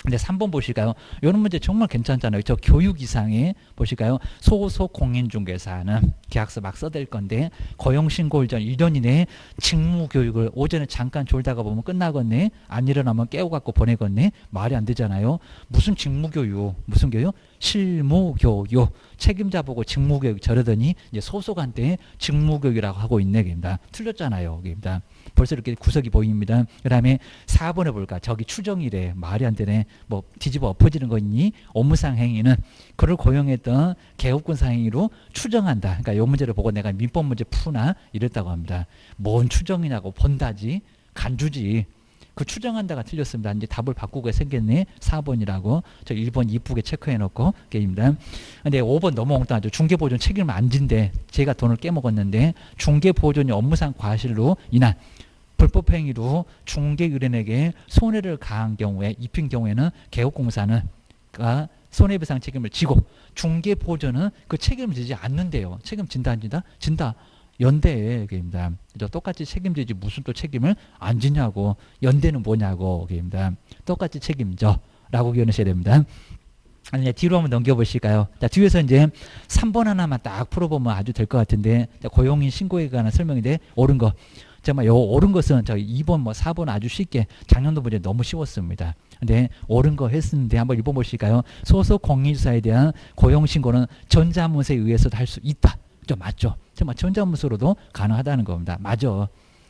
근데 3번 보실까요? 이런 문제 정말 괜찮잖아요. 저 교육 이상에 보실까요? 소속 공인중개사는 계약서 막 써댈 건데 고용신고일 전 1년 이내에 직무교육을 오전에 잠깐 졸다가 보면 끝나겠네. 안 일어나면 깨워갖고 보내겠네. 말이 안 되잖아요. 무슨 직무교육? 무슨 교육? 실무교육. 책임자 보고 직무교육 저러더니 이제 소속한테 직무교육이라고 하고 있네. 겁니다. 틀렸잖아요. 겁니다. 벌써 이렇게 구석이 보입니다. 그 다음에 4번에 볼까? 저기 추정이래. 말이 안 되네. 뭐 뒤집어 엎어지는 거 있니? 업무상 행위는 그를 고용했던 개업군사 행위로 추정한다. 그러니까 이 문제를 보고 내가 민법 문제 푸나 이랬다고 합니다. 뭔 추정이냐고 본다지. 간주지. 그 추정한다가 틀렸습니다. 이제 답을 바꾸고 생겼네. 4번이라고. 저 1번 이쁘게 체크해놓고 게임입니다. 근데 5번 너무 엉뚱하죠. 중개보존 책임을 안 진대. 제가 돈을 깨먹었는데 중개보존이 업무상 과실로 인한 불법행위로 중개의뢰인에게 손해를 가한 경우에 입힌 경우에는 개업공사는 손해배상 책임을 지고 중개보존은 그 책임을 지지 않는데요. 책임진다 안 진다? 진다. 연대에 입니다. 똑같이 책임지지 무슨 또 책임을 안 지냐고. 연대는 뭐냐고. 입니다. 똑같이 책임져. 라고 기억하셔야 됩니다. 아니, 뒤로 한번 넘겨보실까요? 자, 뒤에서 이제 3번 하나만 딱 풀어보면 아주 될 것 같은데, 자, 고용인 신고에 관한 설명인데, 옳은 거. 정말 요 옳은 것은 저 2번 뭐 4번 아주 쉽게 작년도 문제 너무 쉬웠습니다. 근데 옳은 거 했는데 한번 읽어보실까요? 소속 공인주사에 대한 고용 신고는 전자문서에 의해서도 할 수 있다. 좀 맞죠? 정말 전자문서로도 가능하다는 겁니다. 맞아.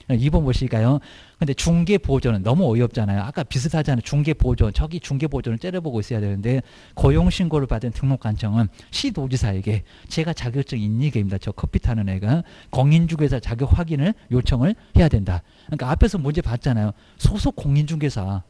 2번 보실까요? 근데 중개보조는 너무 어이없잖아요. 아까 비슷하잖아요. 중개보조. 저기 중개보조는 째려보고 있어야 되는데 고용신고를 받은 등록관청은 시도지사에게 제가 자격증 있니? 입니다. 저 커피 타는 애가 공인중개사 자격 확인을 요청을 해야 된다. 그러니까 앞에서 문제 봤잖아요. 소속 공인중개사.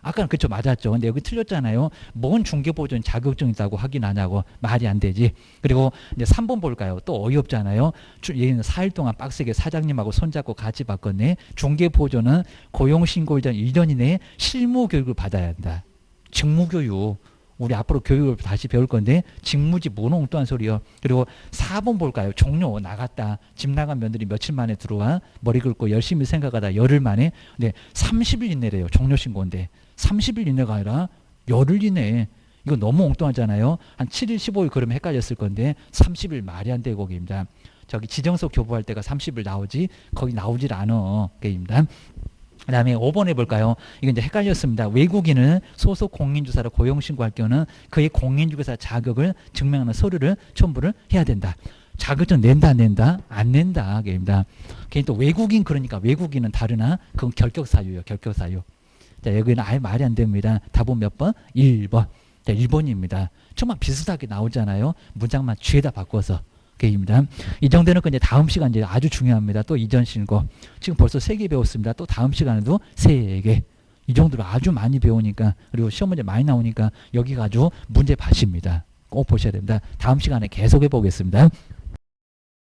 아까는 그쵸 맞았죠. 근데 여기 틀렸잖아요. 뭔 중개보증 자격증 있다고 확인하냐고. 말이 안 되지. 그리고 이제 3번 볼까요? 또 어이없잖아요. 얘는 4일 동안 빡세게 사장님하고 손잡고 같이 바꿨네. 중개보증은 고용신고 이전 이내에 실무교육을 받아야 한다. 직무교육. 우리 앞으로 교육을 다시 배울 건데 직무지 뭐는 엉뚱한 소리요. 그리고 4번 볼까요? 종료 나갔다. 집 나간 며느리 며칠 만에 들어와. 머리 긁고 열심히 생각하다 열흘 만에. 근데 30일 이내래요. 종료 신고인데. 30일 이내가 아니라 열흘 이내. 이거 너무 엉뚱하잖아요. 한 7일 15일 그러면 헷갈렸을 건데 30일 말이 안 되고 거기입니다. 저기 지정서 교부할 때가 30일 나오지 거기 나오질 않아. 게임입니다. 그 다음에 5번 해볼까요? 이거 이제 헷갈렸습니다. 외국인은 소속 공인주사로 고용신고할 경우는 그의 공인중개사 자격을 증명하는 서류를 첨부를 해야 된다. 자격증 낸다 안 낸다? 안 낸다. 게임입니다. 괜히 또 외국인 그러니까 외국인은 다르나? 그건 결격사유예요. 결격사유. 자, 여기는 아예 말이 안 됩니다. 답은 몇 번? 1번. 자, 1번입니다. 정말 비슷하게 나오잖아요. 문장만 뒤에다 바꿔서. 게임입니다. 이 정도는 이제 다음 시간 이제 아주 중요합니다. 또 이전 신고. 지금 벌써 3개 배웠습니다. 또 다음 시간에도 3개. 이 정도로 아주 많이 배우니까 그리고 시험 문제 많이 나오니까 여기가 아주 문제 밭입니다. 꼭 보셔야 됩니다. 다음 시간에 계속해 보겠습니다.